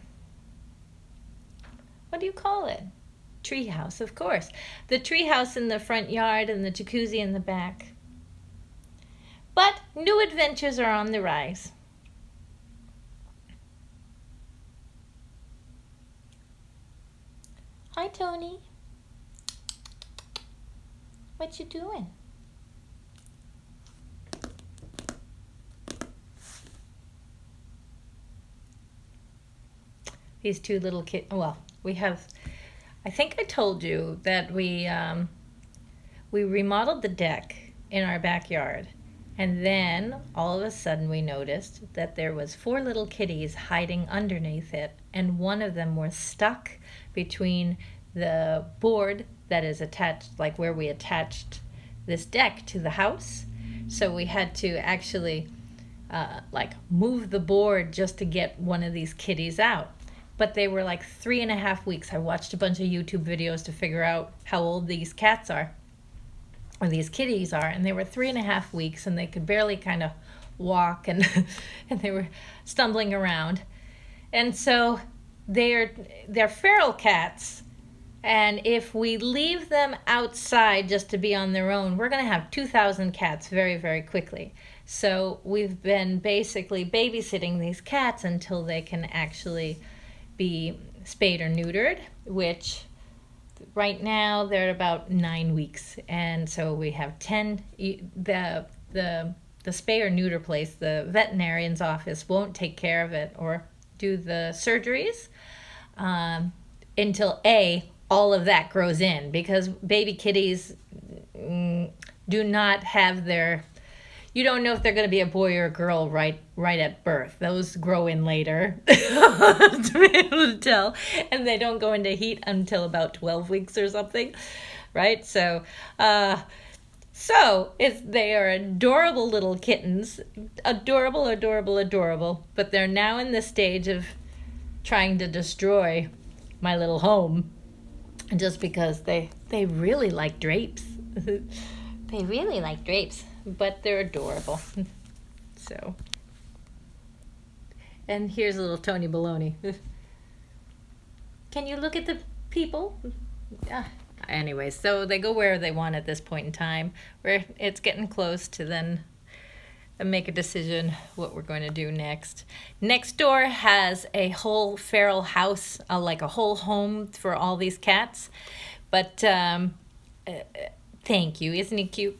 what do you call it? Tree house, of course. The tree house in the front yard and the jacuzzi in the back. But new adventures are on the rise. Hi, Tony. What you doing? These two little kids. Well, we have. I think I told you that we remodeled the deck in our backyard, and then all of a sudden we noticed that there was 4 little kitties hiding underneath it, and one of them was stuck between the board that is attached, like where we attached this deck to the house. So we had to actually like move the board just to get one of these kitties out. But they were like 3.5 weeks. I watched a bunch of YouTube videos to figure out how old these cats are, or these kitties are, and they were 3.5 weeks, and they could barely kind of walk, and and they were stumbling around. And so they're feral cats, and if we leave them outside just to be on their own, we're going to have 2,000 cats very, very quickly. So we've been basically babysitting these cats until they can actually be spayed or neutered, which right now they're about 9 weeks. And so we have 10. The spay or neuter place, the veterinarian's office won't take care of it or do the surgeries until all of that grows in, because baby kitties do not have their, you don't know if they're going to be a boy or a girl right at birth. Those grow in later to be able to tell, and they don't go into heat until about 12 weeks or something, right? So they are adorable little kittens, adorable, but they're now in the stage of trying to destroy my little home, just because they really like drapes. They really like drapes, but they're adorable. So, and here's a little Tony Baloney. Can you look at the people? Anyway, so they go where they want at this point in time, where it's getting close to then make a decision what we're going to do next. Next door has a whole feral house, like a whole home for all these cats. But thank you, isn't he cute?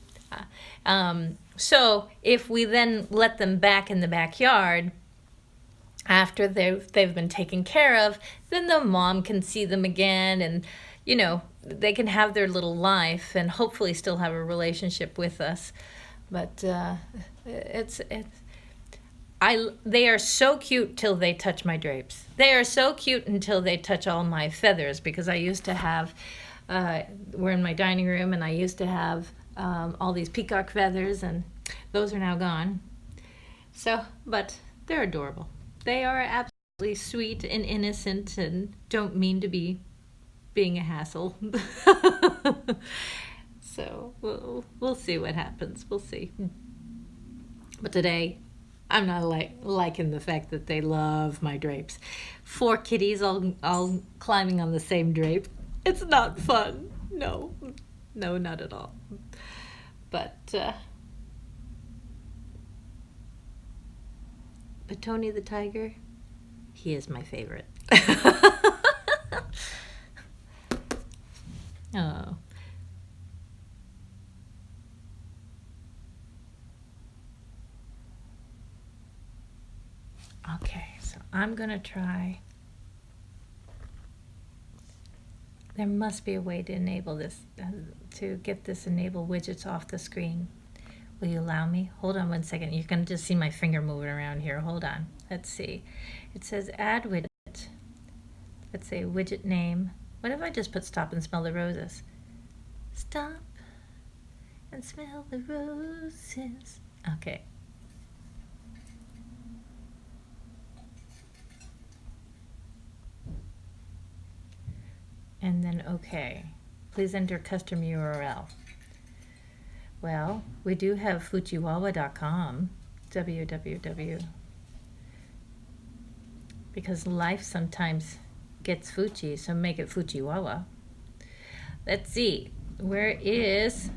So if we then let them back in the backyard after they've been taken care of, then the mom can see them again, and they can have their little life and hopefully still have a relationship with us. But they are so cute till they touch my drapes. They are so cute until they touch all my feathers, because I used to have, we're in my dining room, and I used to have all these peacock feathers, and those are now gone. So, but they're adorable. They are absolutely sweet and innocent and don't mean to be being a hassle. So we'll see what happens. We'll see. But today, I'm not liking the fact that they love my drapes. 4 kitties all climbing on the same drape. It's not fun. No, not at all. But Tony the tiger, he is my favorite. Oh. Okay, so I'm gonna try. There must be a way to enable this, to get this enable widgets off the screen. Will you allow me? Hold on 1 second. You can just see my finger moving around here. Hold on. Let's see. It says add widget. Let's say widget name. What if I just put Stop and Smell the Roses? Stop and smell the roses. Okay. And then okay. Please enter custom URL. Well, we do have fujiwawa.com, www, because life sometimes gets Fuji, so make it Fujiwawa. Let's see, where is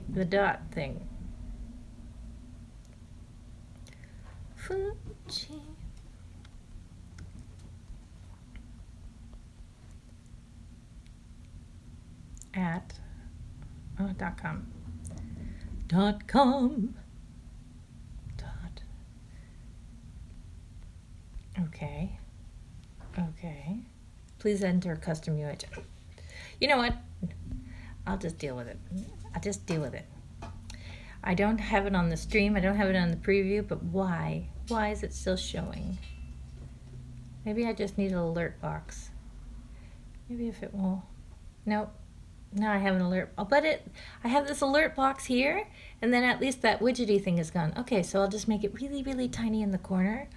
the dot thing? Fuji. At .com. .com. Okay. Okay. Please enter custom URL. You know what? I'll just deal with it. I don't have it on the stream. I don't have it on the preview, but why? Why is it still showing? Maybe I just need an alert box. Maybe if it will. Nope. Now I have an alert. Oh, but I have this alert box here, and then at least that widgety thing is gone. Okay, so I'll just make it really, really tiny in the corner,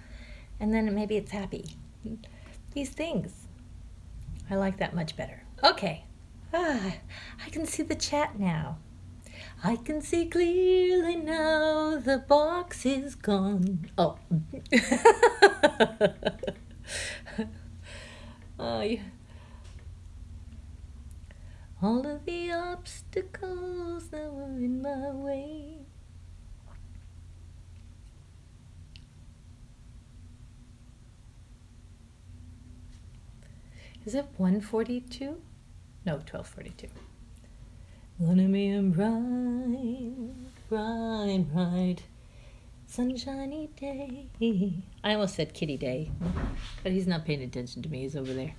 and then maybe it's happy. These things. I like that much better. Okay. I can see the chat now. I can see clearly now the box is gone. Oh. Yeah. All of the obstacles that were in my way. Is it 1:42? No, 12:42. Gonna be a bright, sunshiny day. I almost said kitty day, but he's not paying attention to me. He's over there.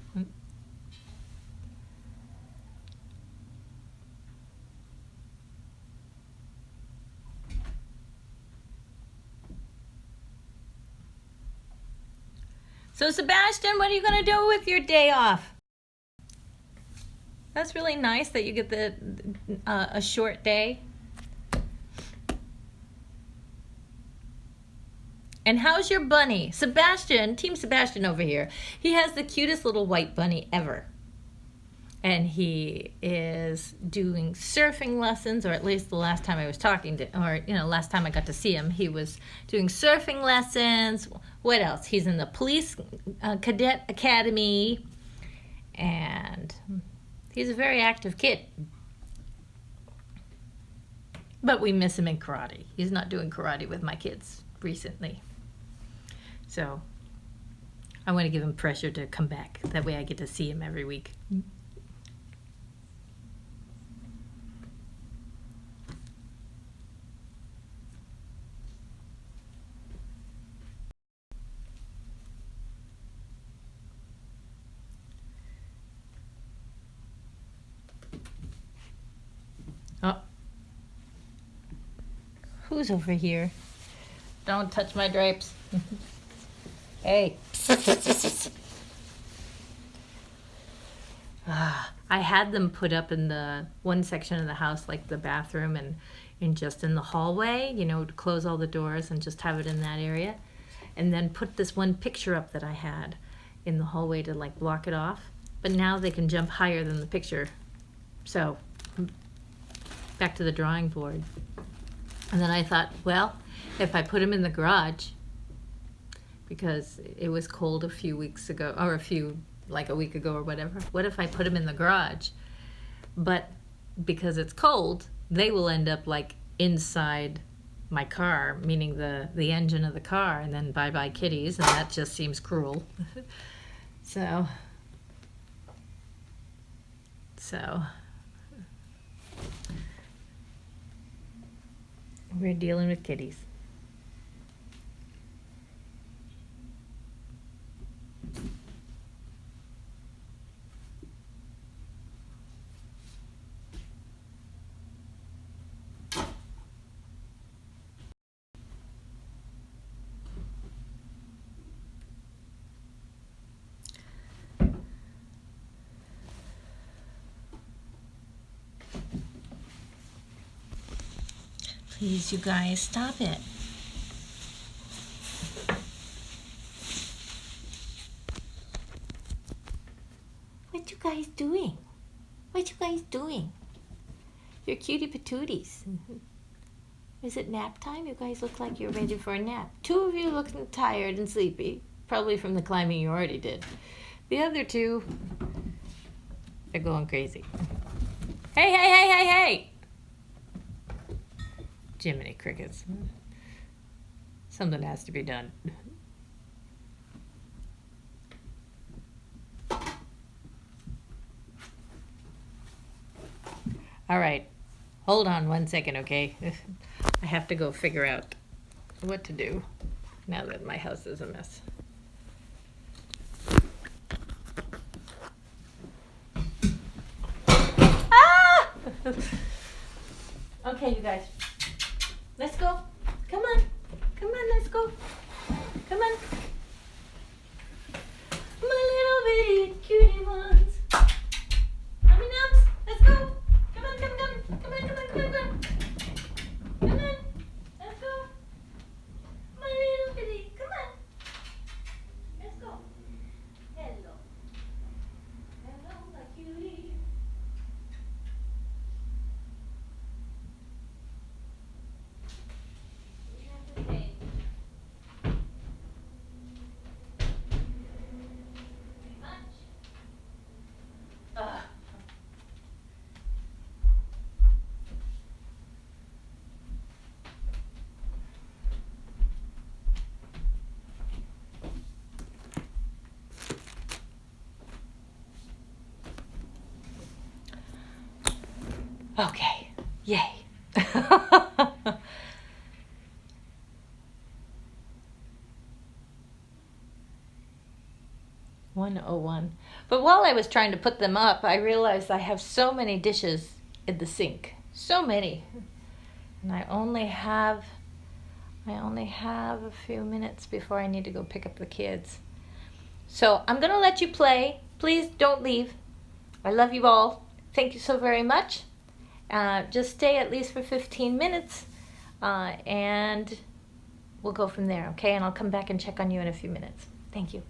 So Sebastian, what are you going to do with your day off? That's really nice that you get a short day. And how's your bunny? Sebastian, Team Sebastian over here. He has the cutest little white bunny ever. And he is doing surfing lessons, or at least the last time I was talking to, or, last time I got to see him, he was doing surfing lessons. What else? He's in the police cadet academy, and he's a very active kid. But we miss him in karate. He's not doing karate with my kids recently. So I want to give him pressure to come back. That way I get to see him every week. Oh. Who's over here? Don't touch my drapes. Hey. I had them put up in the one section of the house, like the bathroom and just in the hallway, to close all the doors and just have it in that area. And then put this one picture up that I had in the hallway to like block it off. But now they can jump higher than the picture. So back to the drawing board. And then I thought, well, if I put them in the garage, because it was cold a few weeks ago, or like a week ago or whatever, what if I put them in the garage? But because it's cold, they will end up like inside my car, meaning the engine of the car, and then bye-bye kitties, and that just seems cruel. So we're dealing with kitties. Please, you guys, stop it. What you guys doing? What you guys doing? You're cutie patooties. Is it nap time? You guys look like you're ready for a nap. Two of you look tired and sleepy, probably from the climbing you already did. The other two, they're going crazy. Hey, hey, hey, hey, hey! Jiminy crickets. Something has to be done. All right. Hold on 1 second, okay? I have to go figure out what to do now that my house is a mess. Ah! Okay, you guys. Let's go. Come on. Come on, let's go. Come on. My little bitty cutie ones. Mommy nubs, let's go. Come on, come on, come on, come on, come on, come on. Come on, let's go. My little bitty, come on. Let's go. Hello. Hello, my cutie. We have to say pretty much. Okay, yay. 101. But while I was trying to put them up, I realized I have so many dishes in the sink. So many. And I only have a few minutes before I need to go pick up the kids. So I'm going to let you play. Please don't leave. I love you all. Thank you so very much. Just stay at least for 15 minutes and we'll go from there, okay? And I'll come back and check on you in a few minutes. Thank you.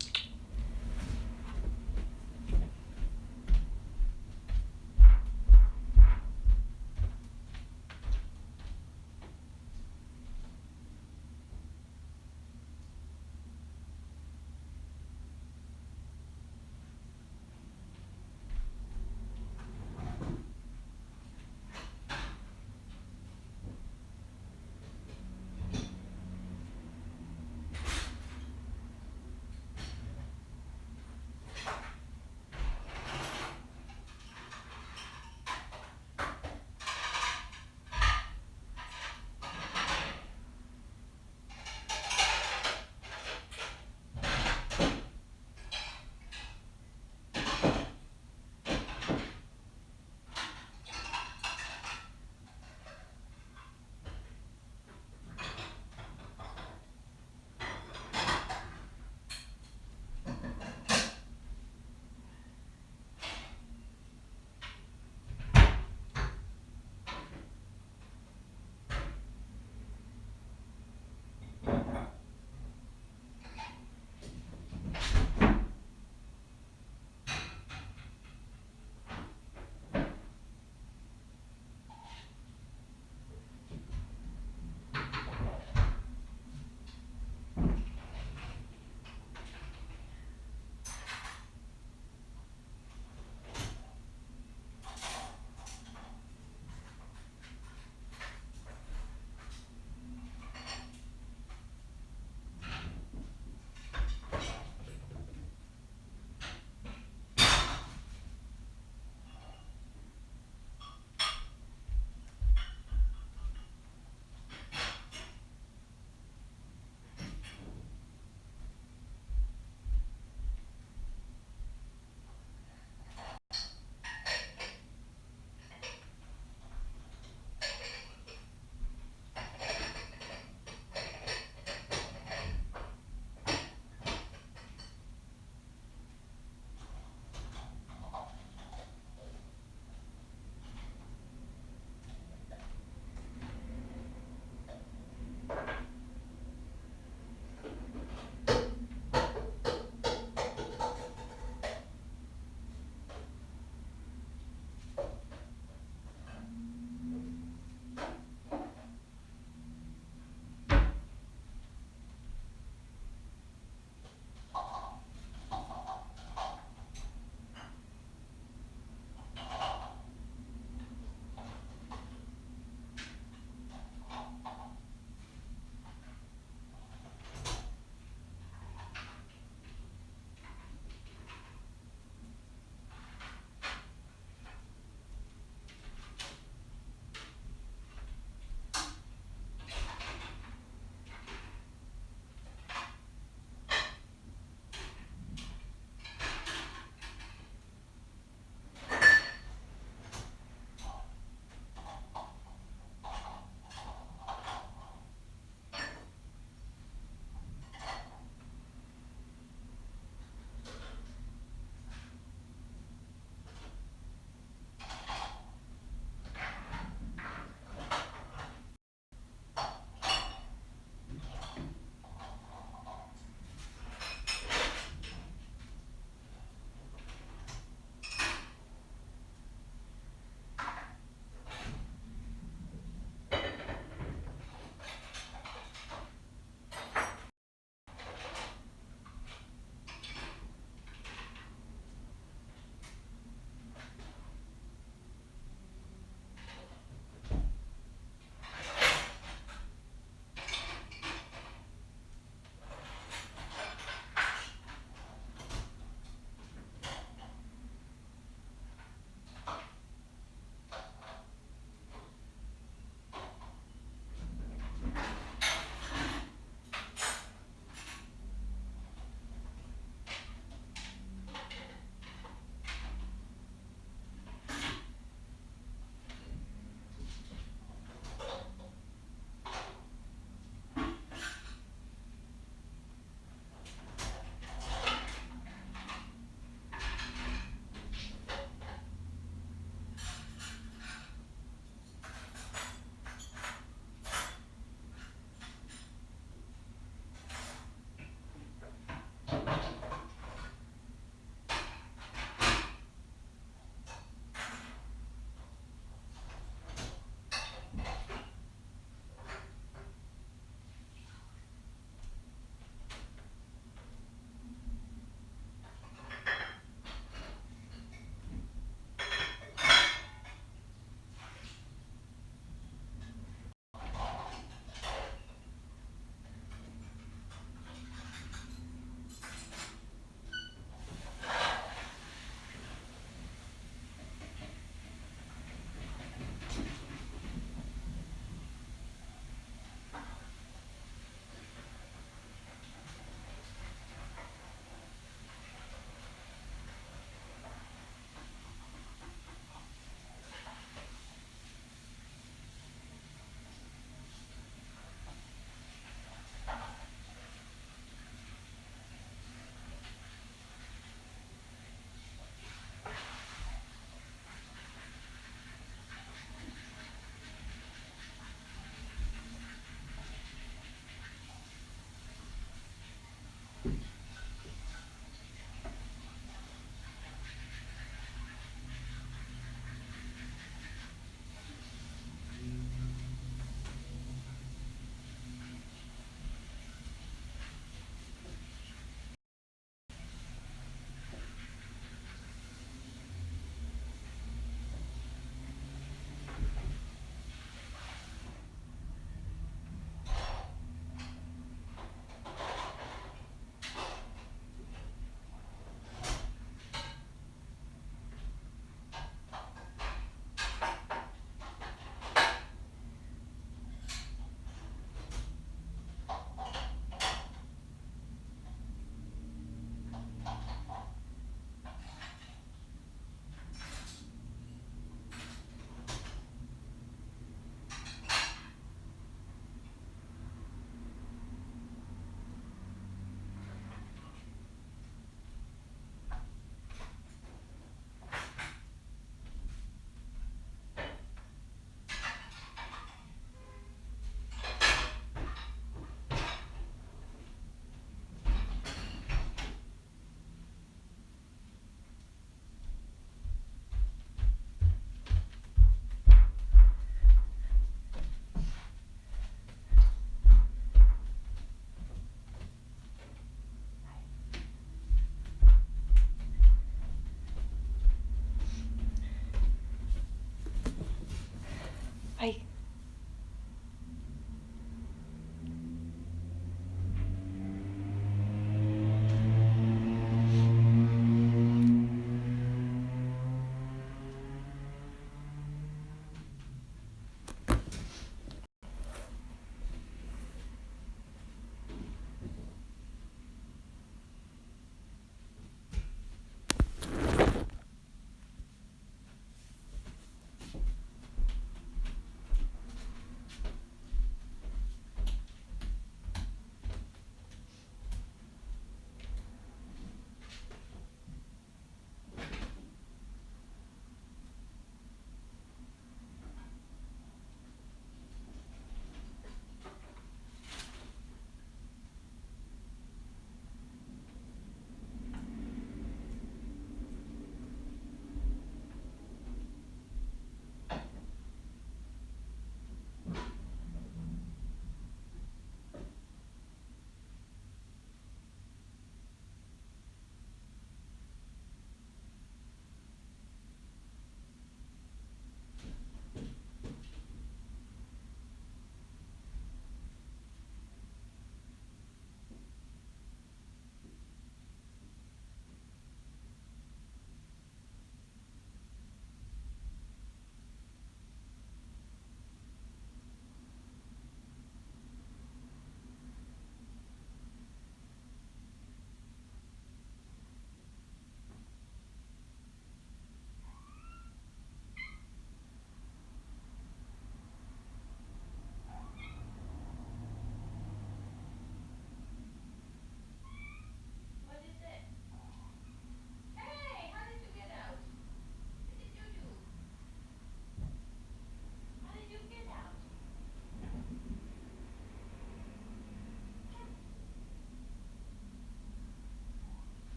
I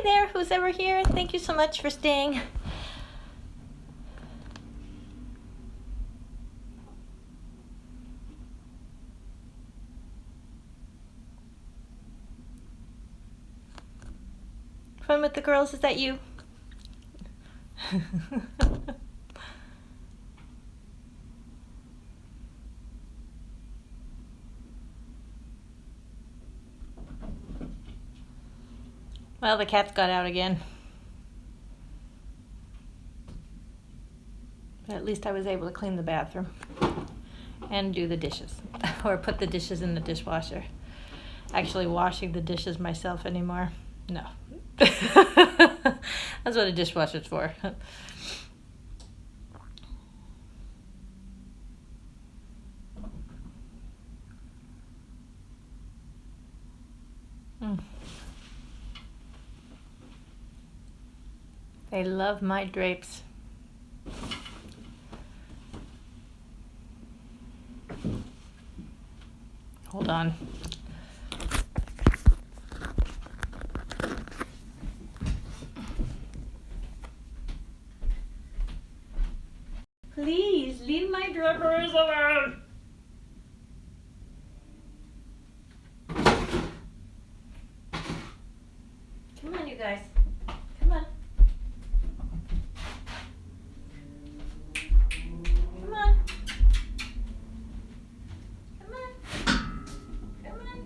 there, who's ever here. Thank you so much for staying. Fun with the girls, is that you? Well, the cats got out again. But at least I was able to clean the bathroom and do the dishes, or put the dishes in the dishwasher. Actually washing the dishes myself anymore. No. That's what a dishwasher's for. They love my drapes. Hold on. Please leave my drapers alone. Come on, you guys. Come on. Come on. Come on. Come on.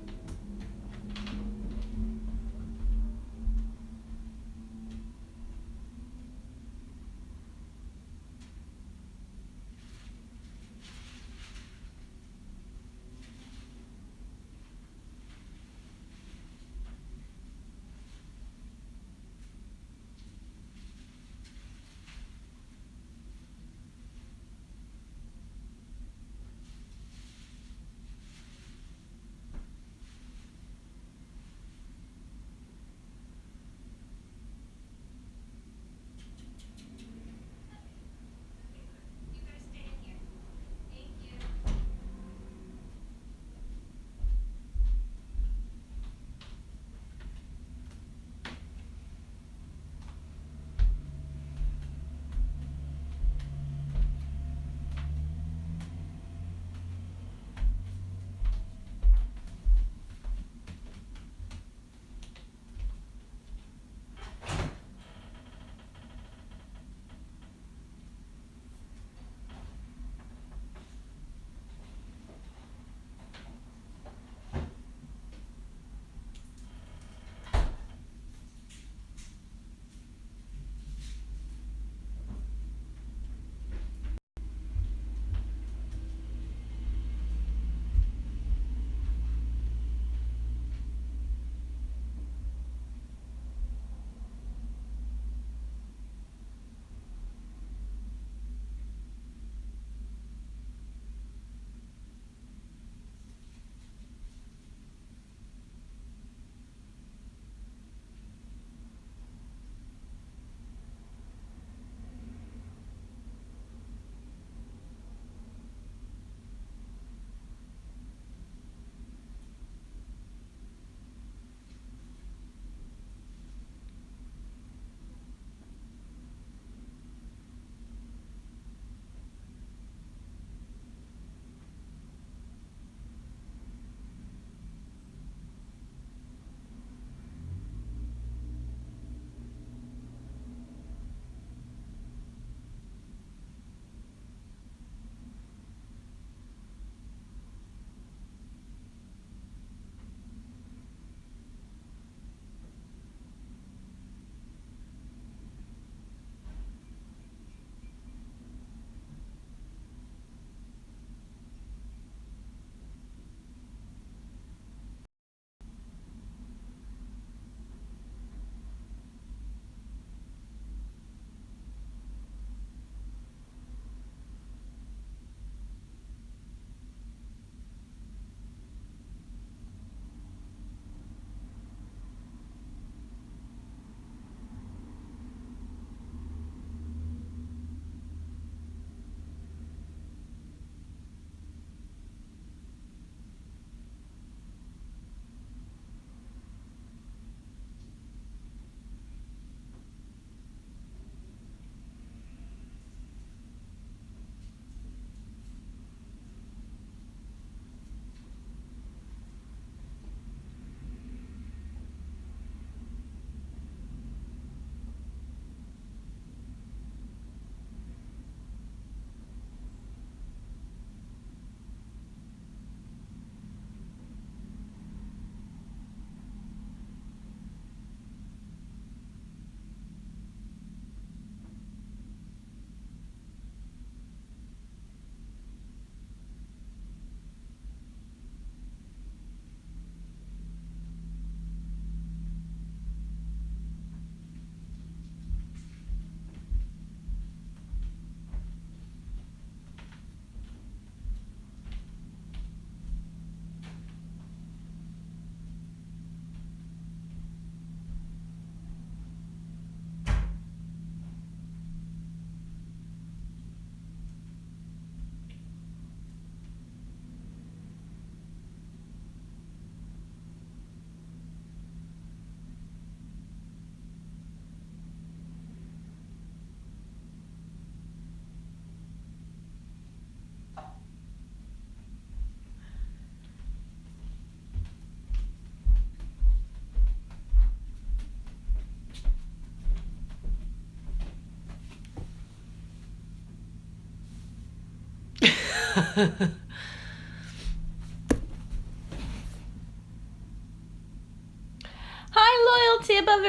Hi, loyalty above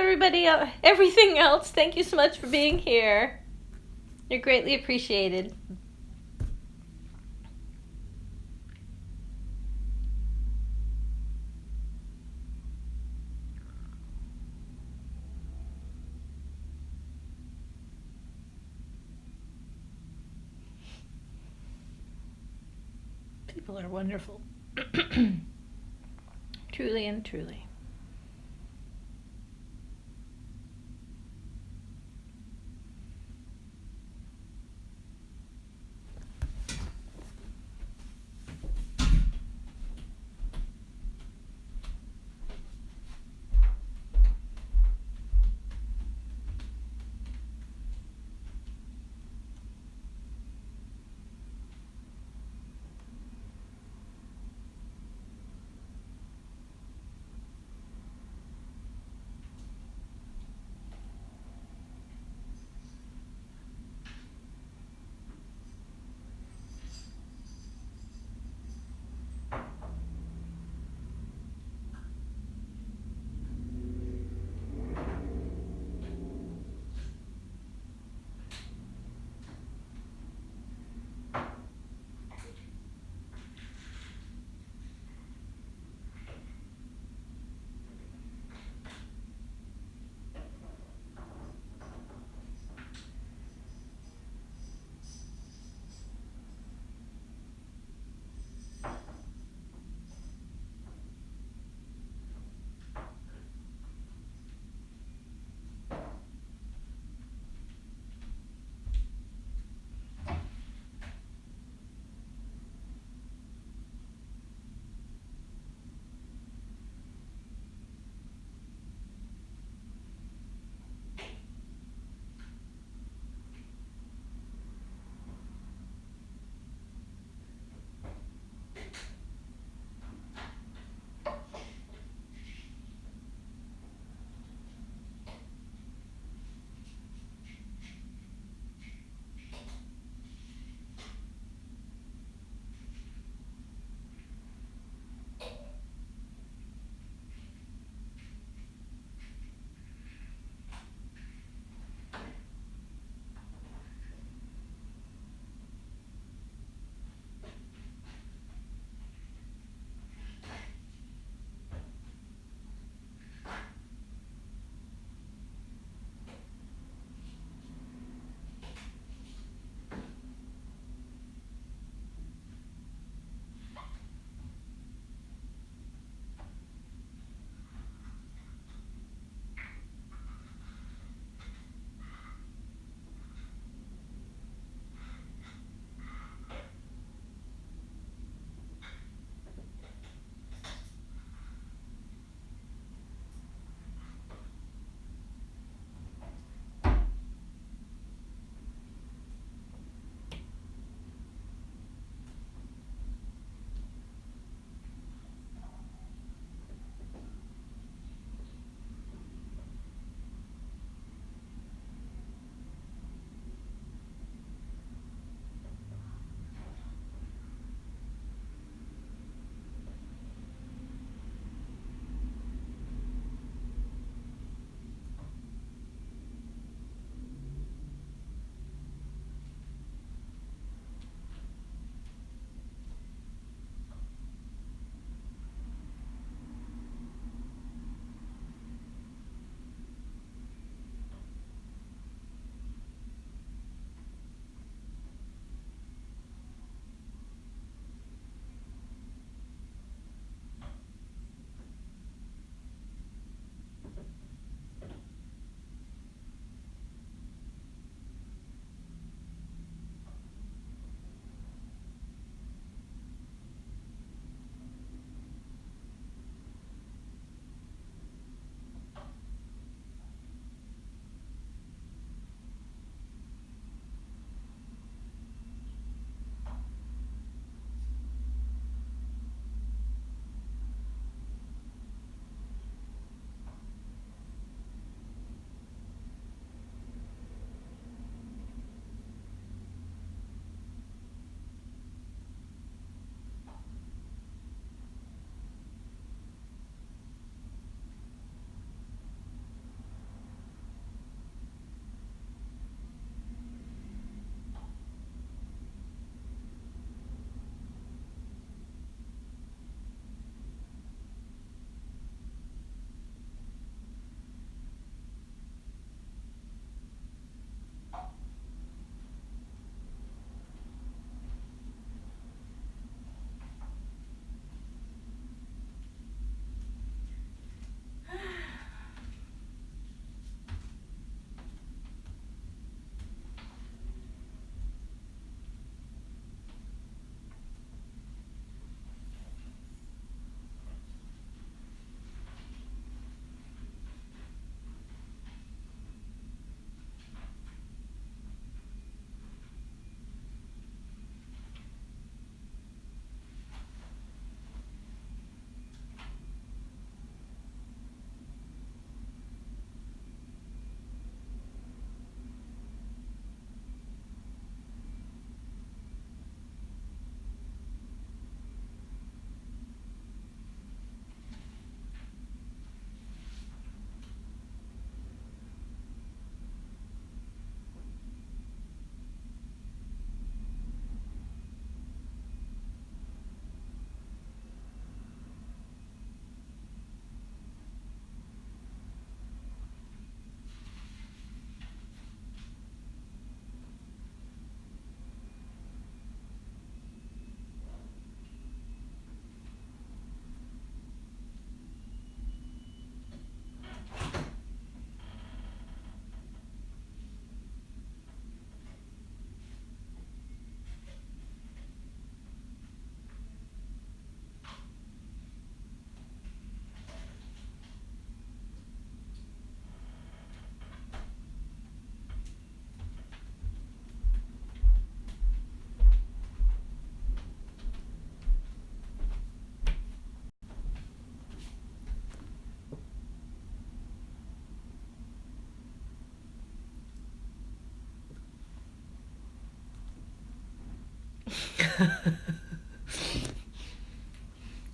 everything else. Thank you so much for being here. You're greatly appreciated. People are wonderful. Truly and truly.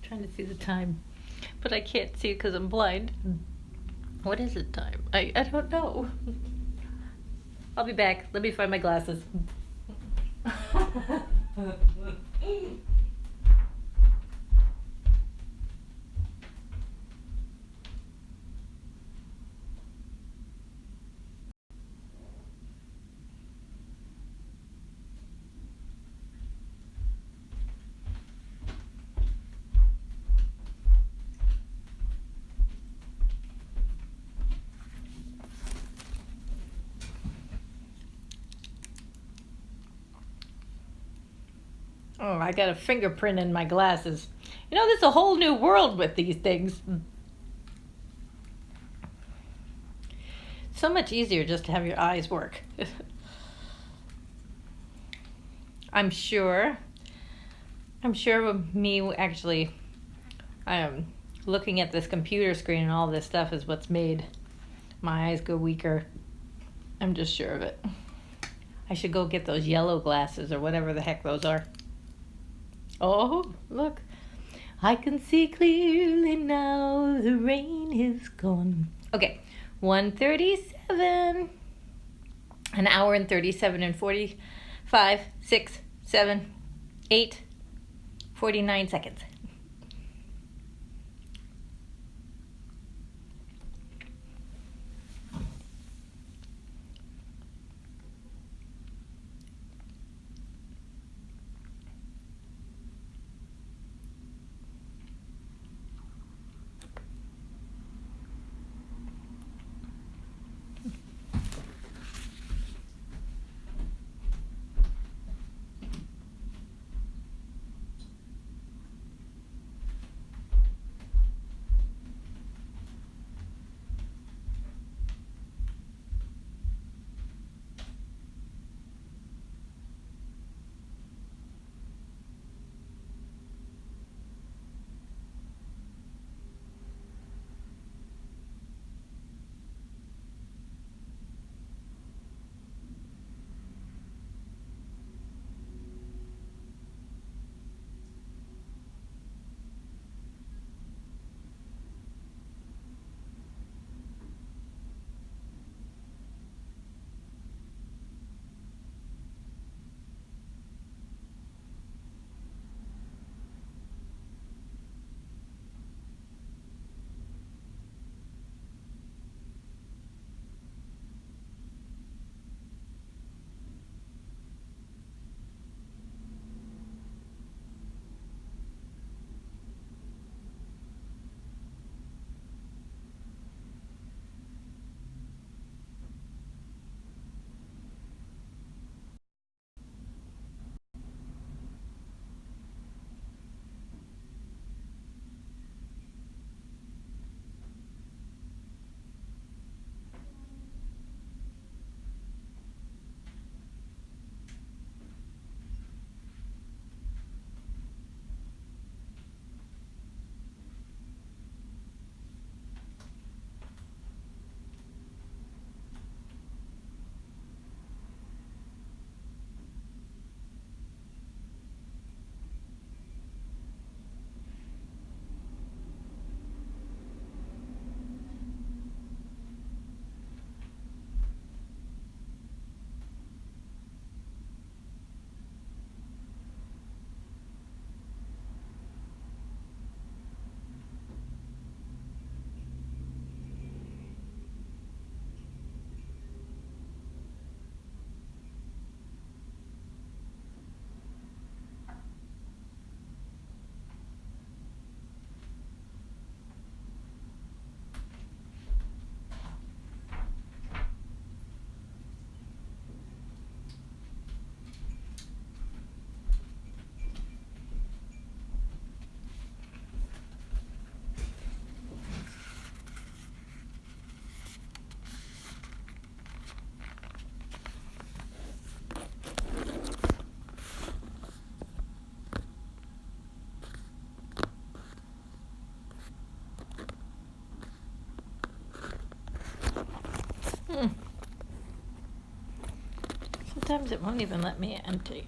Trying to see the time, but I can't see because I'm blind. What is it time? I don't know. I'll be back. Let me find my glasses. Oh, I got a fingerprint in my glasses. You know, there's a whole new world with these things. So much easier just to have your eyes work. I'm sure me actually looking at this computer screen and all this stuff is what's made my eyes go weaker. I'm just sure of it. I should go get those yellow glasses or whatever the heck those are. Oh, look. I can see clearly now, the rain is gone. Okay, 1:37. An hour and 37 and 45, 6, 7, 8, 49 seconds. Sometimes it won't even let me empty.